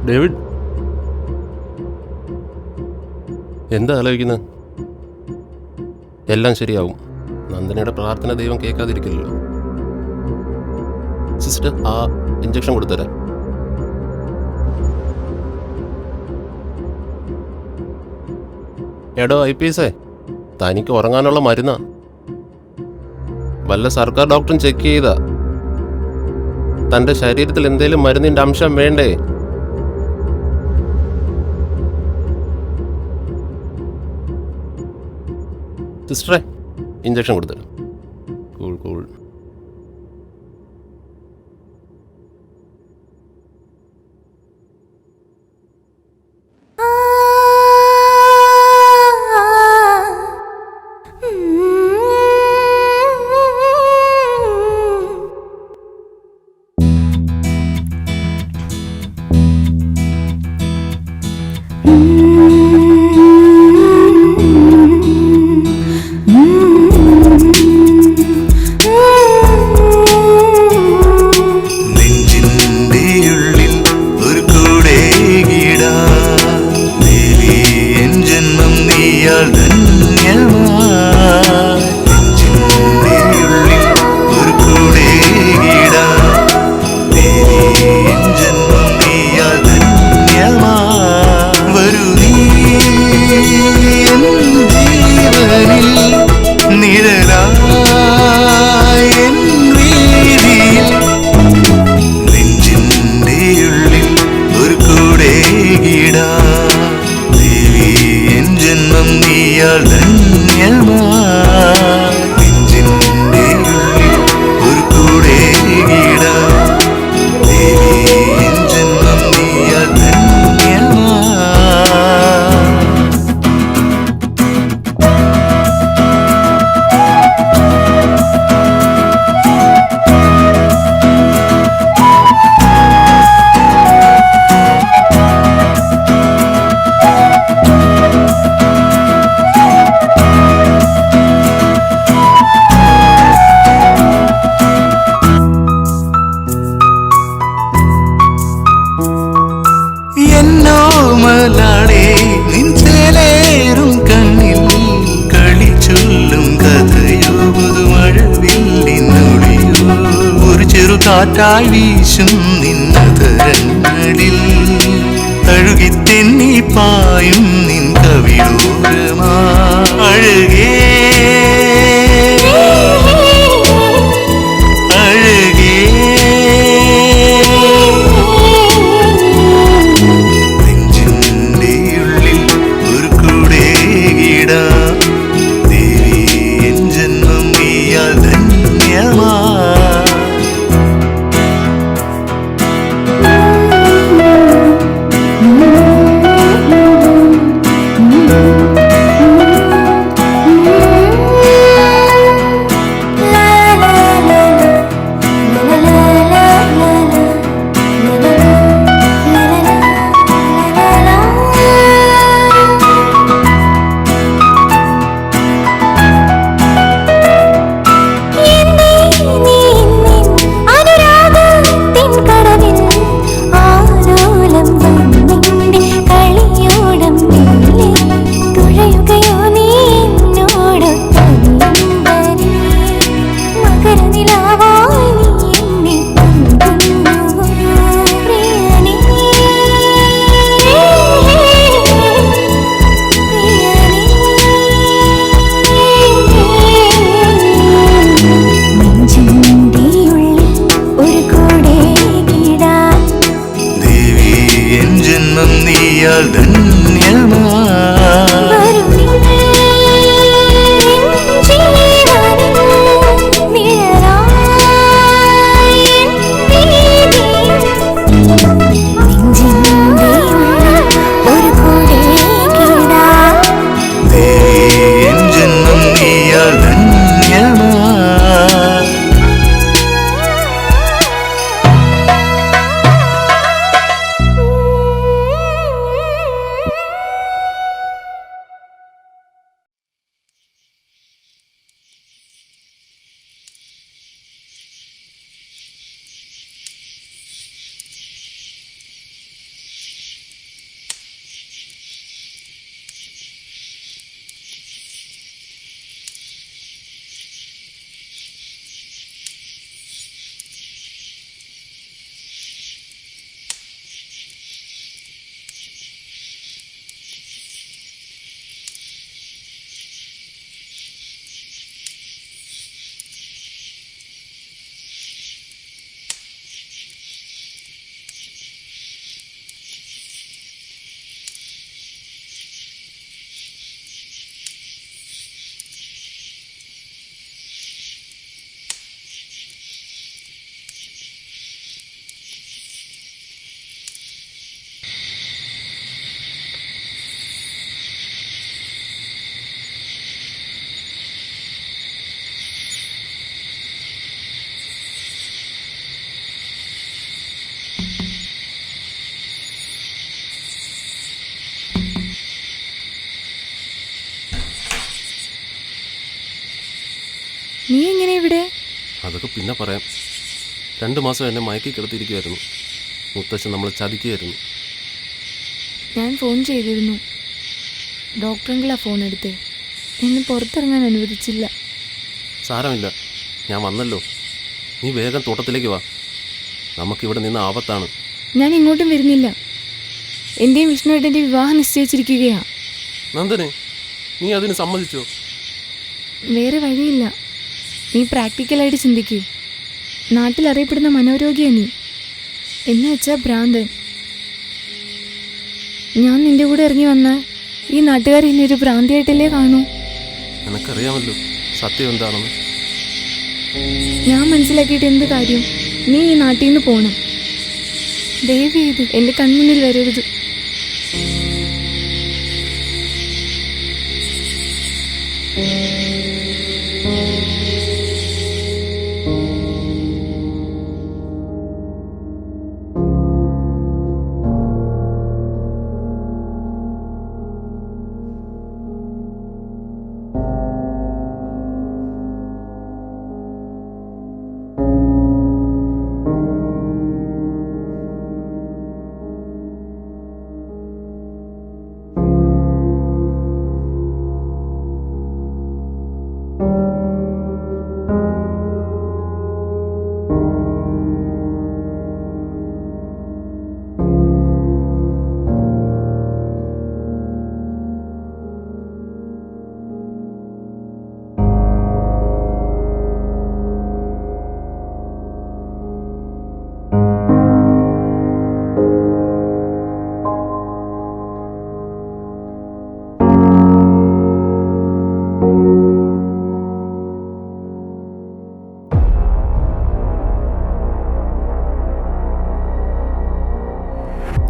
S7: ഡേവിഡ്, എന്താ ആലോചിക്കുന്നത്? എല്ലാം ശരിയാവും. നന്ദനയുടെ പ്രാർത്ഥന ദൈവം കേൾക്കാതിരിക്കില്ലല്ലോ. സിസ്റ്റർ, ആ ഇഞ്ചക്ഷൻ കൊടുത്തരാം. എടോ IPS, തനിക്ക് ഉറങ്ങാനുള്ള മരുന്നാ. വല്ല സർക്കാർ ഡോക്ടറും ചെക്ക് ചെയ്താ തൻ്റെ ശരീരത്തിൽ എന്തേലും മരുന്നിൻ്റെ അംശം വേണ്ടേ? സിസ്റ്ററെ, ഇഞ്ചക്ഷൻ കൊടുത്തരാം. Cool cool.
S12: കാറ്റായി വീശും നിന്നതരങ്ങളിൽ തഴുകിത്തെന്നി പായും നിൻ കവിളൂരമാ അഴകേ നീയാൽ ധന്യമാ ജന്മം നീയാൽ ധന്യമാ
S19: നീ എങ്ങനെ ഇവിടെ?
S7: അതൊക്കെ പിന്നെ പറയാം. 2 മാസം എന്നെ മയക്കി കിടത്തിയിരിക്കുമായിരുന്നു. മുത്തശ്ശൻ നമ്മളെ ചതിക്കുകയായിരുന്നു.
S19: ഞാൻ ഫോൺ ചെയ്തിരുന്നു. ഡോക്ടറെങ്കിലാ ഫോൺ എടുത്തേ. എന്നെ പുറത്തിറങ്ങാൻ അനുവദിച്ചില്ല.
S7: സാരമില്ല, ഞാൻ വന്നല്ലോ. നീ വേഗം തോട്ടത്തിലേക്ക് വാ. നമുക്കിവിടെ നിന്ന് ആപത്താണ്.
S19: ഞാൻ ഇങ്ങോട്ടും വരുന്നില്ല. എന്റെയും വിഷ്ണുവേട്ടൻ്റെ വിവാഹം നിശ്ചയിച്ചിരിക്കുകയാ.
S7: നന്ദനെ, നീ അതിന് സമ്മതിച്ചോ?
S19: വേറെ വഴിയില്ല. നീ പ്രാക്ടിക്കലായിട്ട് ചിന്തിക്കൂ. നാട്ടിൽ അറിയപ്പെടുന്ന മനോരോഗിയാ നീ. എന്ന് വെച്ചാ ഭ്രാന്തൻ. ഞാൻ നിന്റെ കൂടെ ഇറങ്ങി വന്നാൽ ഈ നാട്ടുകാർ എന്നെ ഒരു ഭ്രാന്തിയായിട്ടല്ലേ കാണൂ.
S7: നിനക്കറിയാമല്ലോ സത്യം എന്താണെന്ന്.
S19: ഞാൻ മനസ്സിലാക്കിയിട്ട് എന്ത് കാര്യം? നീ ഈ നാട്ടിൽ നിന്ന് പോണം. ദയവ് ചെയ്ത് എൻ്റെ കൺമുന്നിൽ വരരുത്.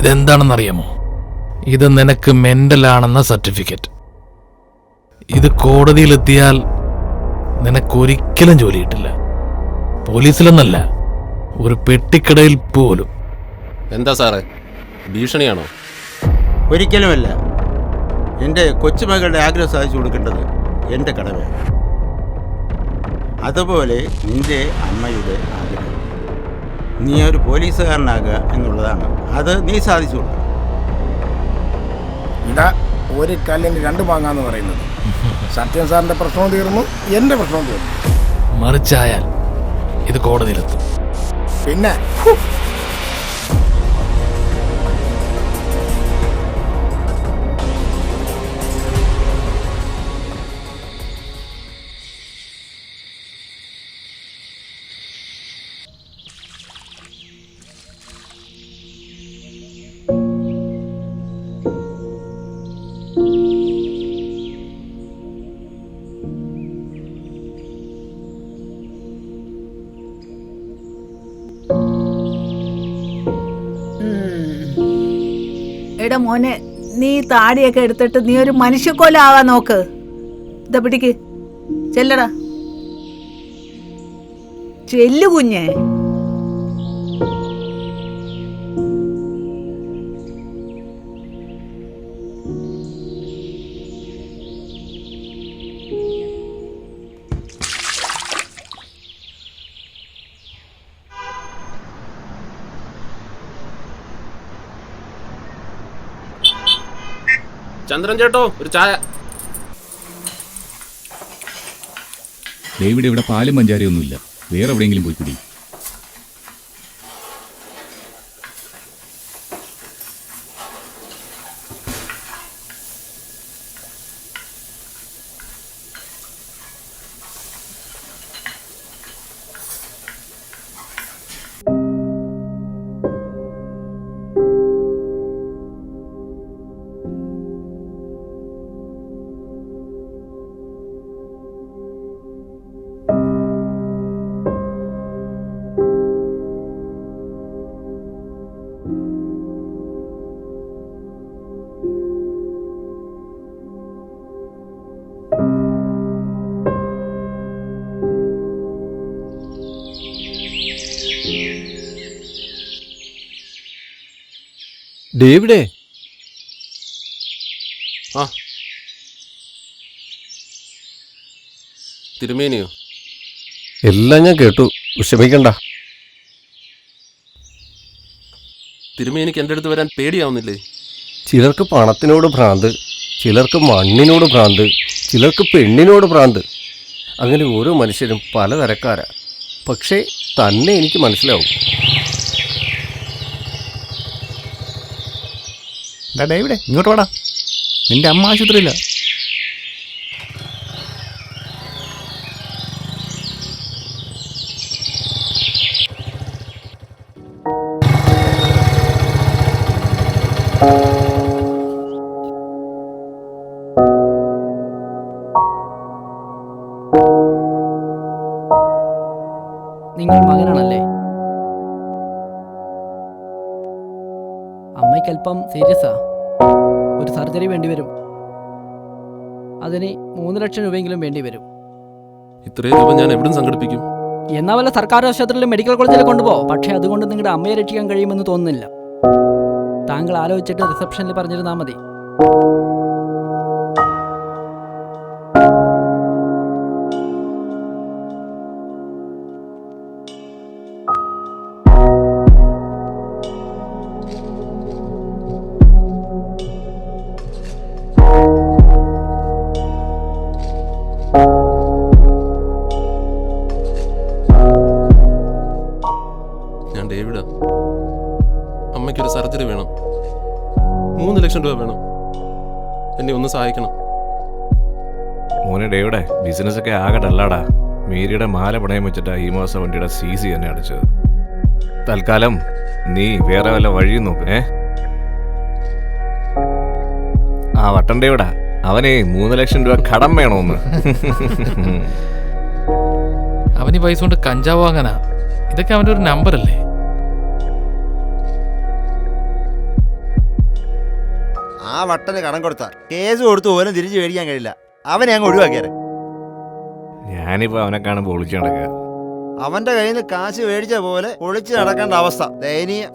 S9: ഇതെന്താണെന്നറിയാമോ? ഇത് നിനക്ക് മെന്റലാണെന്ന സർട്ടിഫിക്കറ്റ്. ഇത് കോടതിയിലെത്തിയാൽ നിനക്കൊരിക്കലും ജോലി കിട്ടില്ല. പോലീസിലെന്നല്ല, ഒരു പെട്ടിക്കടയിൽ പോലും.
S7: എന്താ സാറേ, ഭീഷണിയാണോ?
S5: ഒരിക്കലുമല്ല. എൻ്റെ കൊച്ചുമകളുടെ ആഗ്രഹം സാധിച്ചു കൊടുക്കേണ്ടത് എൻ്റെ കടമയാണ്. അതുപോലെ നിന്റെ അമ്മയുടെ ആഗ്രഹം. നീ ഒരു പോലീസുകാരനാകുക എന്നുള്ളതാണ്. അത് നീ സാധിച്ചു കൊടുക്കണം.
S1: ഇതാ ഒരു കല്ലിന് 2 മാങ്ങാന്ന് പറയുന്നത്. സത്യം സാറിന്റെ പ്രശ്നവും തീർന്നു, എന്റെ പ്രശ്നവും തീർന്നു.
S9: മറിച്ചായാൽ ഇത് കോടതിയിലെത്തും.
S1: പിന്നെ
S20: എടാ മോനെ, നീ താടിയൊക്കെ എടുത്തിട്ട് നീ ഒരു മനുഷ്യക്കോലാവാൻ നോക്ക്. ഇതാ പിടിക്ക്, ചെല്ലടാ, ചെല്ലു കുഞ്ഞേ.
S7: ചന്ദ്രൻ ചേട്ടോ, ഒരു ചായ.
S15: ഡേവിഡ്, ഇവിടെ പാലും പഞ്ചാരയൊന്നുമില്ല. വേറെ എവിടെയെങ്കിലും പോയി കുടി.
S13: ഡേവിഡേ.
S7: ആ തിരുമേനിയോ?
S13: എല്ലാം ഞാൻ കേട്ടു, വിഷമിക്കണ്ട.
S7: തിരുമേനിക്ക് എൻ്റെ അടുത്ത് വരാൻ പേടിയാവുന്നില്ലേ?
S13: ചിലർക്ക് പണത്തിനോട് ഭ്രാന്ത്, ചിലർക്ക് മണ്ണിനോട് ഭ്രാന്ത്, ചിലർക്ക് പെണ്ണിനോട് ഭ്രാന്ത്. അങ്ങനെ ഓരോ മനുഷ്യരും പലതരക്കാരാ. പക്ഷേ തന്നെ എനിക്ക് മനസ്സിലാവും.
S21: ഡേവിഡേ, ഇങ്ങോട്ട് വാടാ. നിന്റെ അമ്മ ആശുപത്രിയില്ല.
S22: നിങ്ങൾ മകനാണല്ലേ? അമ്മയ്ക്കല്പം സീരിയസാ. ഒരു സർജറി വേണ്ടിവരും. അതിന് 3 ലക്ഷം രൂപയെങ്കിലും വേണ്ടിവരും.
S7: ഇത്രയും രൂപ ഞാൻ എവിടും സംഘടിപ്പിക്കും?
S22: എന്നാ വല്ല സർക്കാർ ആശുപത്രിയിലും മെഡിക്കൽ കോളേജിൽ കൊണ്ടുപോകും. പക്ഷേ അതുകൊണ്ട് നിങ്ങളുടെ അമ്മയെ രക്ഷിക്കാൻ കഴിയുമെന്ന് തോന്നുന്നില്ല. താങ്കൾ ആലോചിച്ചിട്ട് റിസപ്ഷനിൽ പറഞ്ഞിരുന്നാൽ മതി.
S7: ഡേവിഡ്, അമ്മയ്ക്കൊരു സർജറി വേണം. 3 ലക്ഷം രൂപ വേണം. എന്നെ ഒന്ന് സഹായിക്കണം.
S13: മോനെ ഡേവിഡേ, ബിസിനസ്സൊക്കെ ആകെ ഡല്ലാടാ. മേരിയുടെ മാല പണയം വെച്ചിട്ടാ ഈ മാസം വണ്ടിയുടെ CC തന്നെ അടച്ചത്. തൽക്കാലം നീ വേറെ വല്ല വഴിയും നോക്ക്. ആ വട്ടൻ ഡേവിഡാ, അവനെ 3 ലക്ഷം രൂപ കടം വേണോന്ന്.
S9: അവന് പൈസ കൊണ്ട് കഞ്ചാവ് വാങ്ങാനാ. ഇതൊക്കെ അവൻ്റെ ഒരു നമ്പറല്ലേ?
S4: ആ വട്ടന് കടം കൊടുത്ത കേസ് കൊടുത്ത് പോലും തിരിച്ചു മേടിക്കാൻ കഴിയില്ല. അവനെ അങ്ങ് ഒഴിവാക്കിയാരെ.
S13: ഞാനിപ്പോ അവനെ കാണുമ്പോൾ ഒളിച്ചു നടക്കുക.
S4: അവന്റെ കയ്യിൽ നിന്ന് കാശ് മേടിച്ച പോലെ ഒളിച്ചു നടക്കേണ്ട അവസ്ഥ. ദയനീയ.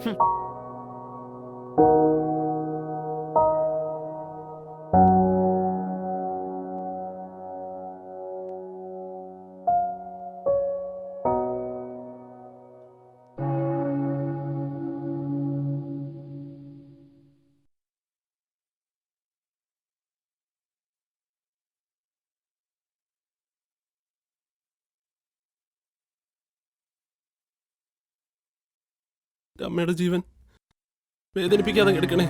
S7: അമ്മയുടെ ജീവൻ വേദനിപ്പിക്കാതെ എടുക്കണേ.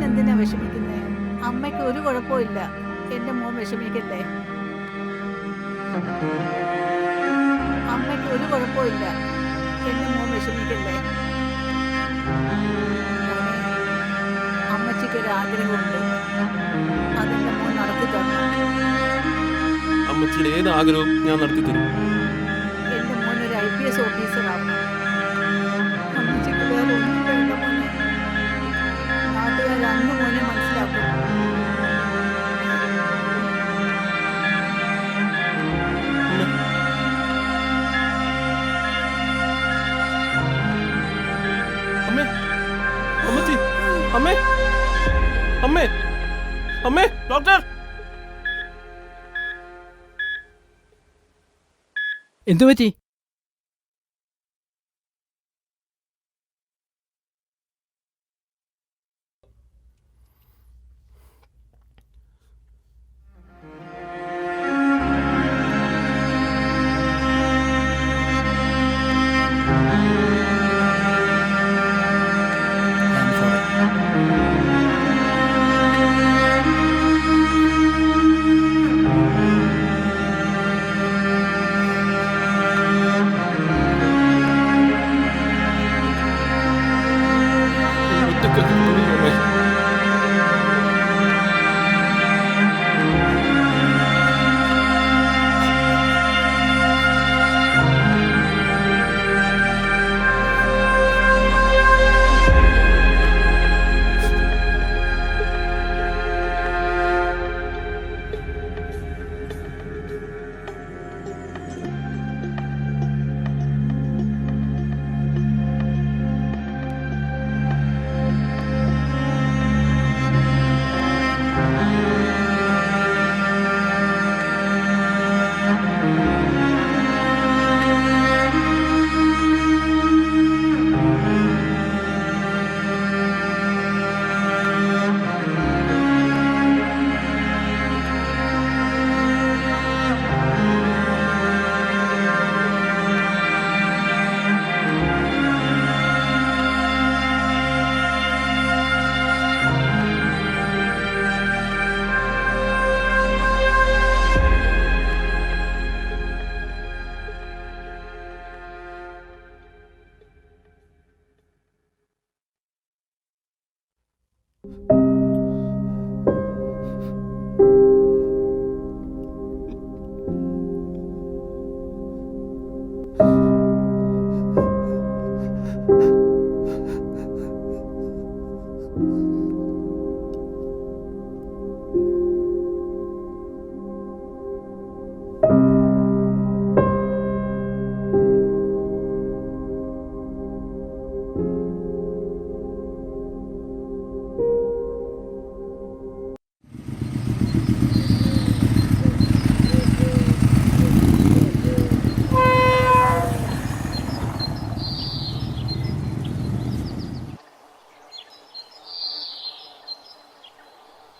S20: എന്തിനാ വിഷമിക്കുന്നേ? അമ്മയ്ക്ക് ഒരു കുഴപ്പമില്ല. എന്റെ മോൻ വിഷമിക്കല്ലേ. അമ്മയ്ക്ക് ഒരു കുഴപ്പമില്ല. എന്റെ മോൻ വിഷമിക്കല്ലേ. അമ്മച്ചിക്ക് ഒരു ആഗ്രഹമുണ്ട്, അതെന്റെ മോൻ നടത്തി തരണം.
S7: അമ്മച്ചിയുടെ ഏത് ആഗ്രഹവും ഞാൻ നടത്തി തരും.
S20: എന്റെ മോൻ ഒരു IPS ഓഫീസർ ആവണം. അമ്മച്ചിക്ക് വേറെ ഒന്നും വേണ്ട മോനെ. നാട്ടുകാർ അന്ന് മോനെ മനസ്സിലാക്കും.
S7: അമ്മേ, അമ്മച്ചി, അമ്മേ, അമ്മേ, അമ്മേ, ഡോക്ടർ.
S22: എന്തു പറ്റി?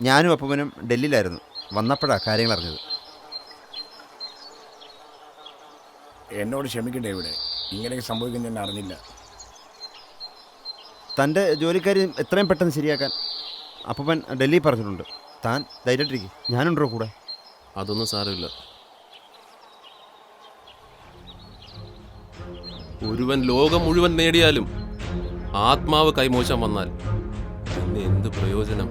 S4: ഞാനും അപ്പനും ഡൽഹിയിലായിരുന്നു. വന്നപ്പോഴാണ് കാര്യങ്ങൾ അറിഞ്ഞത്.
S1: എന്നോട് ക്ഷമിക്കണ്ടേ, ഇവിടെ ഇങ്ങനെയൊക്കെ സംഭവിക്കുന്ന ഞാൻ അറിഞ്ഞില്ല.
S4: തൻ്റെ ജോലിക്കാരി എത്രയും പെട്ടെന്ന് ശരിയാക്കാൻ അപ്പൻ ഡൽഹി പറഞ്ഞിട്ടുണ്ട്. താൻ ധൈര്യമായിട്ടിരിക്കും, ഞാനുണ്ടോ കൂടെ.
S7: അതൊന്നും സാരമില്ല. ഒരുവൻ ലോകം മുഴുവൻ നേടിയാലും ആത്മാവ് കൈമോശം വന്നാൽ പിന്നെ എന്ത് പ്രയോജനം?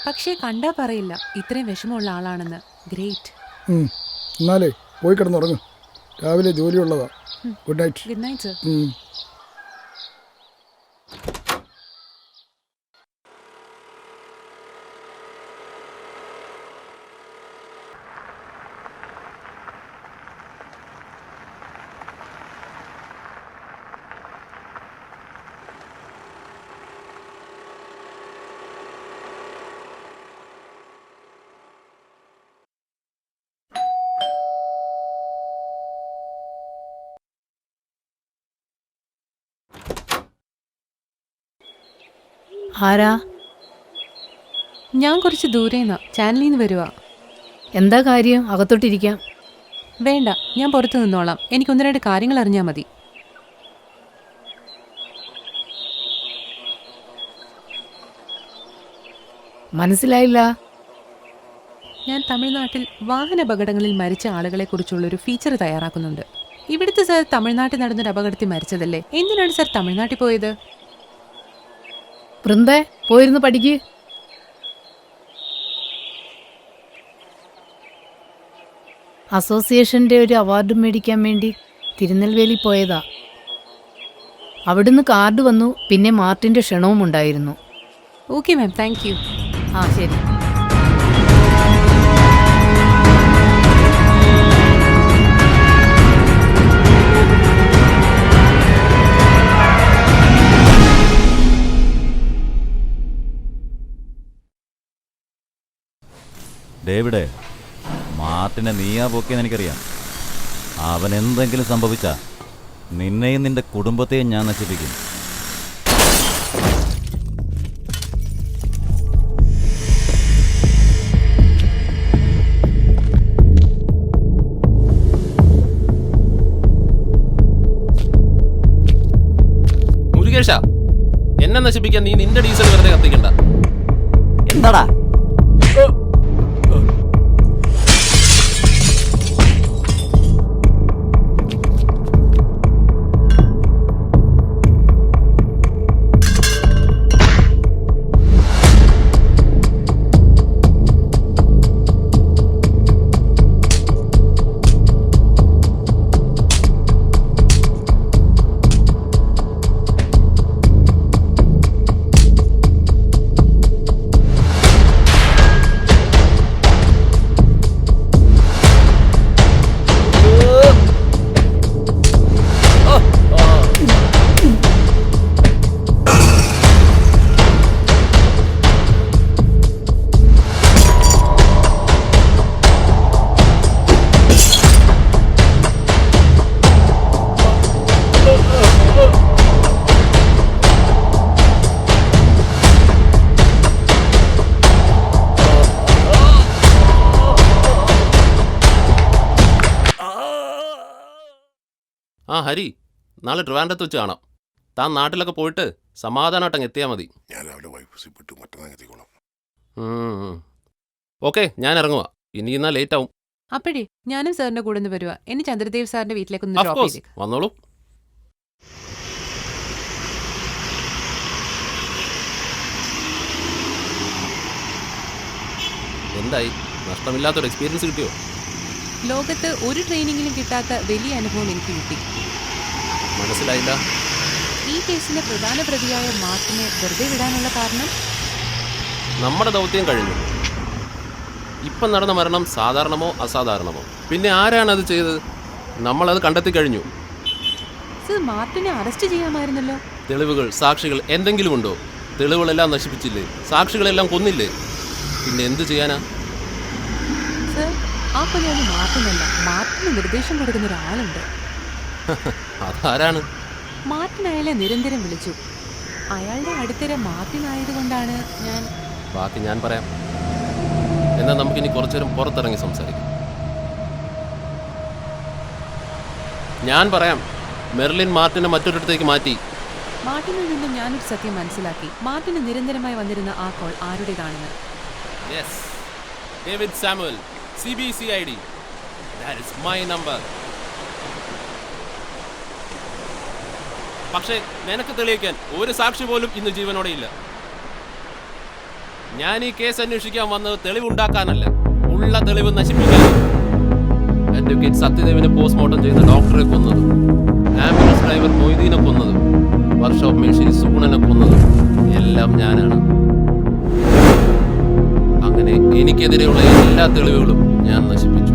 S17: പക്ഷേ കണ്ടാ പറയില്ല ഇത്രയും വിഷമമുള്ള ആളാണെന്ന്. ഗ്രേറ്റ്.
S10: എന്നാലേ പോയി കിടന്നുറങ്ങും, രാവിലെ ജോലിയുള്ളതാ. Good night.
S17: Good night sir.
S16: ആരാ?
S17: ഞാൻ കുറച്ച് ദൂരേന്നാ, ചാനലിൽ നിന്ന് വരുവാ.
S16: എന്താ കാര്യം? അകത്തോട്ടിരിക്കാം.
S17: വേണ്ട, ഞാൻ പുറത്തു നിന്നോളാം. എനിക്ക് 1-2 കാര്യങ്ങൾ അറിഞ്ഞാൽ മതി.
S16: മനസ്സിലായില്ല.
S17: ഞാൻ തമിഴ്നാട്ടിൽ വാഹനാപകടങ്ങളിൽ മരിച്ച ആളുകളെ കുറിച്ചുള്ളൊരു ഫീച്ചർ തയ്യാറാക്കുന്നുണ്ട്. ഇവിടുത്തെ സാർ തമിഴ്നാട്ടിൽ നടന്നൊരു അപകടത്തിൽ മരിച്ചതല്ലേ? എന്തിനാണ് സാർ തമിഴ്നാട്ടിൽ പോയത്?
S16: വൃന്ദേ, പോയിരുന്നു പഠിക്ക്. അസോസിയേഷൻ്റെ ഒരു അവാർഡ് മേടിക്കാൻ വേണ്ടി തിരുനെൽവേലി പോയതാ. അവിടുന്ന് കാർഡ് വന്നു. പിന്നെ മാർട്ടിൻ്റെ ക്ഷണവും ഉണ്ടായിരുന്നു.
S17: Okay ma'am, thank you.
S16: ആ ശരി.
S3: ഡേവിഡേ, മാർട്ടിനെ നീയാ പൊക്കിയെന്ന് എനിക്കറിയാം. അവൻ എന്തെങ്കിലും സംഭവിച്ചാ നിന്നെയും നിന്റെ കുടുംബത്തെയും ഞാൻ നശിപ്പിക്കും.
S7: മുരുകേഷ, എന്നെ നശിപ്പിക്കാൻ നീ നിന്റെ ഡീസൽ വെറുതെ കത്തിക്കണ്ട.
S4: എന്താടാ?
S7: ആ ഹരി, നാളെ ട്രിവാൻഡ്രത്ത് വെച്ച് കാണാം. താൻ നാട്ടിലൊക്കെ പോയിട്ട് സമാധാനമായിട്ടങ്ങ് എത്തിയാൽ മതി.
S1: ഞാൻ രാവിലെ വൈഫിട്ട് മറ്റന്നാൾ എത്തിക്കോളാം.
S7: ഓക്കെ, ഞാൻ ഇറങ്ങുക. ഇനി എന്നാൽ ലേറ്റ് ആവും.
S17: അപ്പഴേ ഞാനും സാറിന്റെ കൂടെ നിന്ന് വരുവാ. എന്നെ ചന്ദ്രദേവ് സാറിന്റെ വീട്ടിലേക്കൊന്ന് ഡ്രോപ്പ് ചെയ്തേക്ക്.
S7: വന്നോളൂ. എന്തായി? നഷ്ടമില്ലാത്തൊരു എക്സ്പീരിയൻസ് കിട്ടിയോ?
S17: ലോകത്ത് ഒരു ട്രെയിനിങ്ങിലും കിട്ടാത്ത വലിയ അനുഭവം എനിക്ക് കിട്ടി.
S7: മനസ്സിലായില്ല.
S17: ഈ കേസിലെ പ്രധാന പ്രതിയായ മാർട്ടിനെ വെറുതെ വിടാനുള്ള കാരണം?
S7: നമ്മുടെ ദൗത്യം കഴിഞ്ഞു. ഇപ്പം നടന്ന മരണം സാധാരണമോ അസാധാരണമോ? പിന്നെ ആരാണത് ചെയ്തത്? നമ്മളത് കണ്ടെത്തി കഴിഞ്ഞു.
S17: സർ, മാർട്ടിനെ അറസ്റ്റ് ചെയ്യാമായിരുന്നല്ലോ.
S7: തെളിവുകൾ, സാക്ഷികൾ എന്തെങ്കിലും ഉണ്ടോ? തെളിവുകളെല്ലാം നശിപ്പിച്ചില്ലേ? സാക്ഷികളെല്ലാം കൊന്നില്ലേ? പിന്നെ എന്ത് ചെയ്യാനാ?
S17: സർ, ആ കൊലയാണ് മാർട്ടിനല്ല. മാർട്ടിന് നിർദ്ദേശം കൊടുക്കുന്ന ഒരാളുണ്ട്.
S7: അതാരാണ്?
S17: മാർട്ടിൻ അയാളെ നിരന്തരം വിളിച്ചു. അയാളുടെ അടുത്തിടെ മാർട്ടിൻ ആയതുകൊണ്ടാണ് ഞാൻ.
S7: ബാക്കി ഞാൻ പറയാം. എന്നാൽ നമുക്കിനി കുറച്ചു നേരം പുറത്തിറങ്ങി സംസാരിക്കാം. ഞാൻ പറയാം. മെർലിൻ മാർട്ടിനെ മറ്റൊരിടത്തേക്ക് മാറ്റി.
S17: മാർട്ടിനിൽ നിന്നും ഞാനൊരു സത്യം മനസ്സിലാക്കി. മാർട്ടിന് നിരന്തരമായി വന്നിരുന്ന ആ കോൾ ആരുടേതാണെന്ന്.
S7: Yes, David Samuel, CBCID. That is my number. പക്ഷേ നിനക്ക് തെളിയിക്കാൻ ഒരു സാക്ഷി പോലും ഇന്ന് ജീവനോടെ ഇല്ല. ഞാൻ ഈ കേസ് അന്വേഷിക്കാൻ വന്നത് തെളിവുണ്ടാക്കാനല്ല, ഉള്ള തെളിവ് നശിപ്പിക്കാൻ. അഡ്വക്കേറ്റ് സത്യദേവിനെ പോസ്റ്റ്മോർട്ടം ചെയ്ത ഡോക്ടറെ കൊന്നതും, ആംബുലൻസ് ഡ്രൈവർ മൊയ്തീനെ കൊന്നതും, വർക്ക്ഷോപ്പ് മേശിരി സൂണനെ കൊന്നതും എല്ലാം ഞാനാണ്. അങ്ങനെ എനിക്കെതിരെയുള്ള എല്ലാ തെളിവുകളും ഞാൻ നശിപ്പിച്ചു.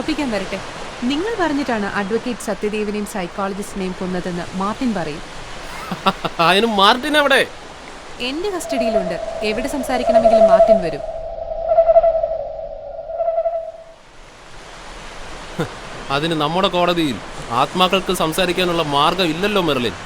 S17: ഉറപ്പിക്കാൻ വരട്ടെ. നിങ്ങൾ പറഞ്ഞിട്ടാണ് അഡ്വക്കേറ്റ് സത്യദേവിനെയും സൈക്കോളജിസ്റ്റിനെയും കൊന്നതെന്ന് മാർട്ടിൻ പറയും.
S7: അതിന് മാർട്ടിൻ എവിടെ?
S17: എന്റെ കസ്റ്റഡിയിലുണ്ട്. എവിടെ സംസാരിക്കണമെങ്കിലും മാർട്ടിൻ വരും.
S7: അതിന് നമ്മുടെ കോടതിയിൽ ആത്മാക്കൾക്ക് സംസാരിക്കാനുള്ള മാർഗം ഇല്ലല്ലോ മെർലിൻ.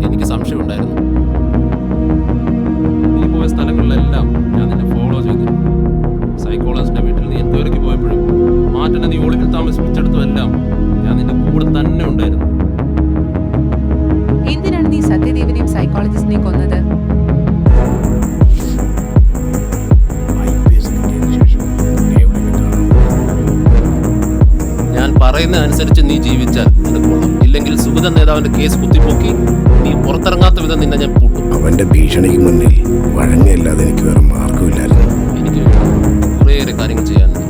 S7: എനിക്ക് സംശയമുണ്ടായിരുന്നു. നീ പോയ സ്ഥലങ്ങളിലെല്ലാം ഞാൻ നിന്നെ ഫോളോ ചെയ്തിരുന്നു. സൈക്കോളജിസ്റ്റിന്റെ വീട്ടിൽ നീ എൻക്വയറിക്ക് പോയപ്പോഴും മാർട്ടിനെ നീ ഒളിവിൽ താമസിപ്പിച്ചെടുത്തുമെല്ലാം ഞാൻ നിന്റെ കൂടെ തന്നെ ഉണ്ടായിരുന്നു.
S17: എന്തിനാണ് നീ സത്യദേവിനെയും സൈക്കോളജിസ്റ്റിനെയും കൊന്നത്?
S7: ഞാൻ പറയുന്ന അനുസരിച്ച് നീ ജീവിച്ചാൽ നിനക്ക് കൊള്ളാം. ഇല്ലെങ്കിൽ സുഗത നേതാവിന്റെ കേസ് കുത്തിപ്പൊക്കി നീ പുറത്തിറങ്ങാത്ത വിധം നിന്നെ ഞാൻ പൂട്ടും.
S1: അവന്റെ ഭീഷണിക്ക് മുന്നിൽ വഴങ്ങിയല്ലാതെ എനിക്ക് വേറെ മാർഗമില്ലായിരുന്നു.
S7: എനിക്ക് കുറേയേറെ കാര്യങ്ങൾ ചെയ്യാനുണ്ട്.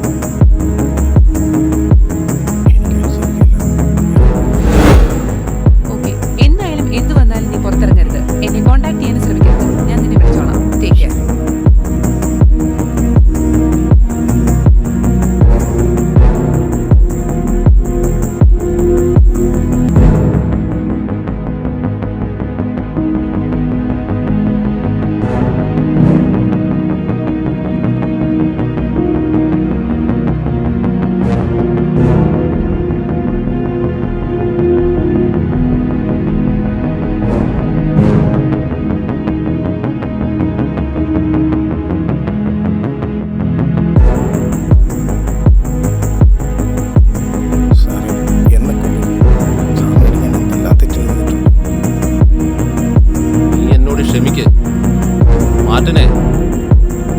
S17: ഓക്കെ, എന്തായാലും എന്ത് വന്നാലും നീ പുറത്തിറങ്ങരുത്. എന്നെ കോൺടാക്ട് ചെയ്യാൻ ശ്രമിക്കരുത്. ഞാൻ നിന്നെ വിളിച്ചോളാം. Take care.
S7: ക്ഷമിക്ക് മാർട്ടിനെ,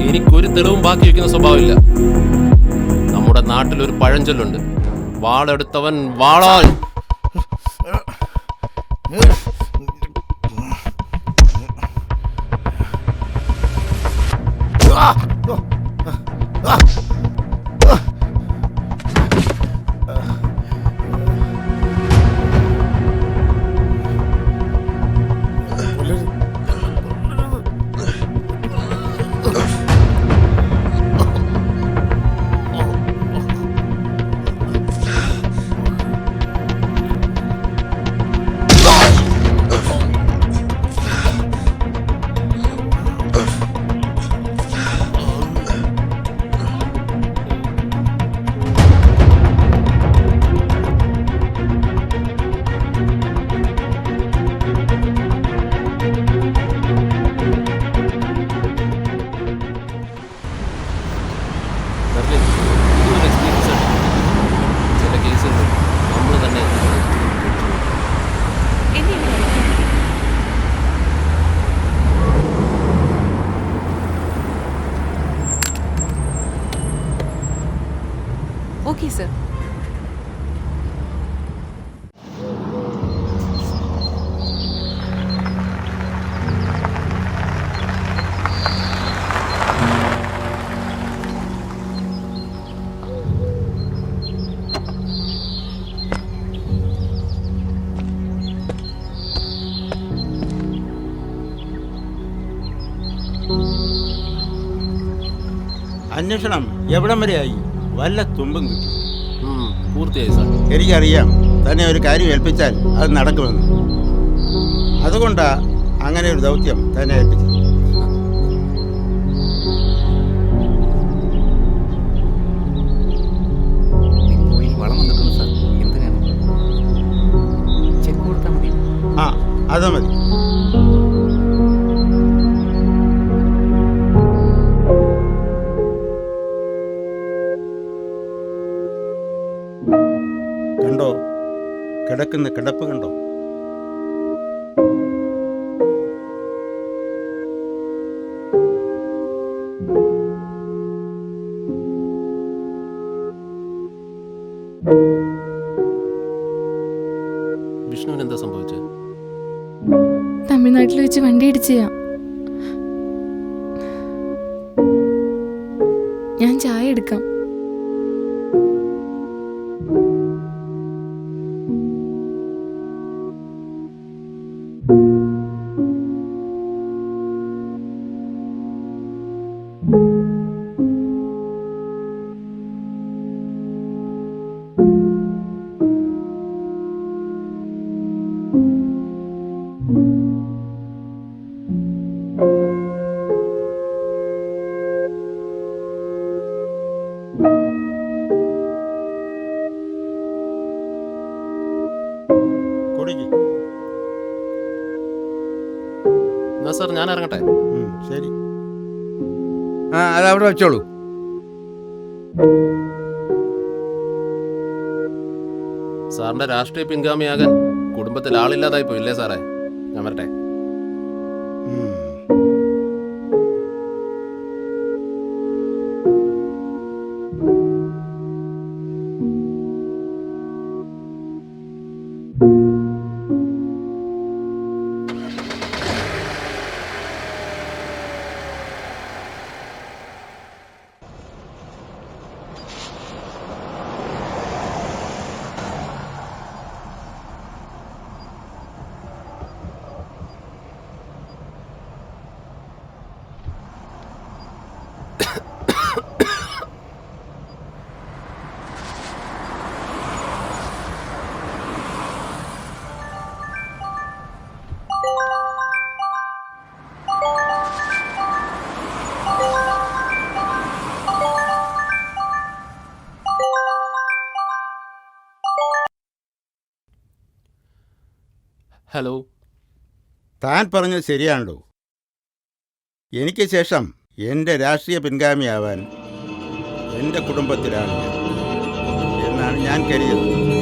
S7: എനിക്കൊരു തെളിവും ബാക്കി വയ്ക്കുന്ന സ്വഭാവമില്ല. നമ്മുടെ നാട്ടിലൊരു പഴഞ്ചൊല്ലുണ്ട്, വാളെടുത്തവൻ വാളാൽ. ചില കേസുകൾ നമ്മൾ തന്നെ
S17: ഓക്കെ സർ.
S5: അന്വേഷണം എവിടം വരെയായി? വല്ല തുമ്പും കിട്ടി?
S7: പൂർത്തിയായി സാർ.
S5: എനിക്കറിയാം തന്നെ ഒരു കാര്യം ഏൽപ്പിച്ചാൽ അത് നടക്കുമെന്ന്. അതുകൊണ്ടാ അങ്ങനെ ഒരു ദൗത്യം തന്നെ ഏൽപ്പിച്ചത്.
S21: വളം വന്നിട്ടുണ്ട് സാർ. എന്തിനാണ്? ചെക്ക് കൊടുത്താൽ മതി.
S5: ആ, അത് മതി. കണ്ടോ, കിടക്കുന്ന കിടപ്പ് കണ്ടോ?
S19: തമിഴ്നാട്ടിൽ വെച്ച് വണ്ടി ഇടിച്ചയാ. ഞാൻ ചായ എടുക്കാം.
S5: കുടിക്ക്.
S7: എന്നാ സാർ ഞാൻ ഇറങ്ങട്ടെ.
S5: ശരി.
S6: അത് അവിടെ വെച്ചോളൂ.
S7: സാറിന്റെ രാഷ്ട്രീയ പിൻഗാമിയാകാൻ കുടുംബത്തിൽ ആളില്ലാതായി പോയില്ലേ സാറേ? ഞാൻ വരട്ടെ. ഹലോ.
S5: താൻ പറഞ്ഞത് ശരിയാണല്ലോ. എനിക്ക് ശേഷം എൻ്റെ രാഷ്ട്രീയ പിൻഗാമിയാവാൻ എൻ്റെ കുടുംബത്തിലാണ് എന്നാണ് ഞാൻ കരുതുന്നത്.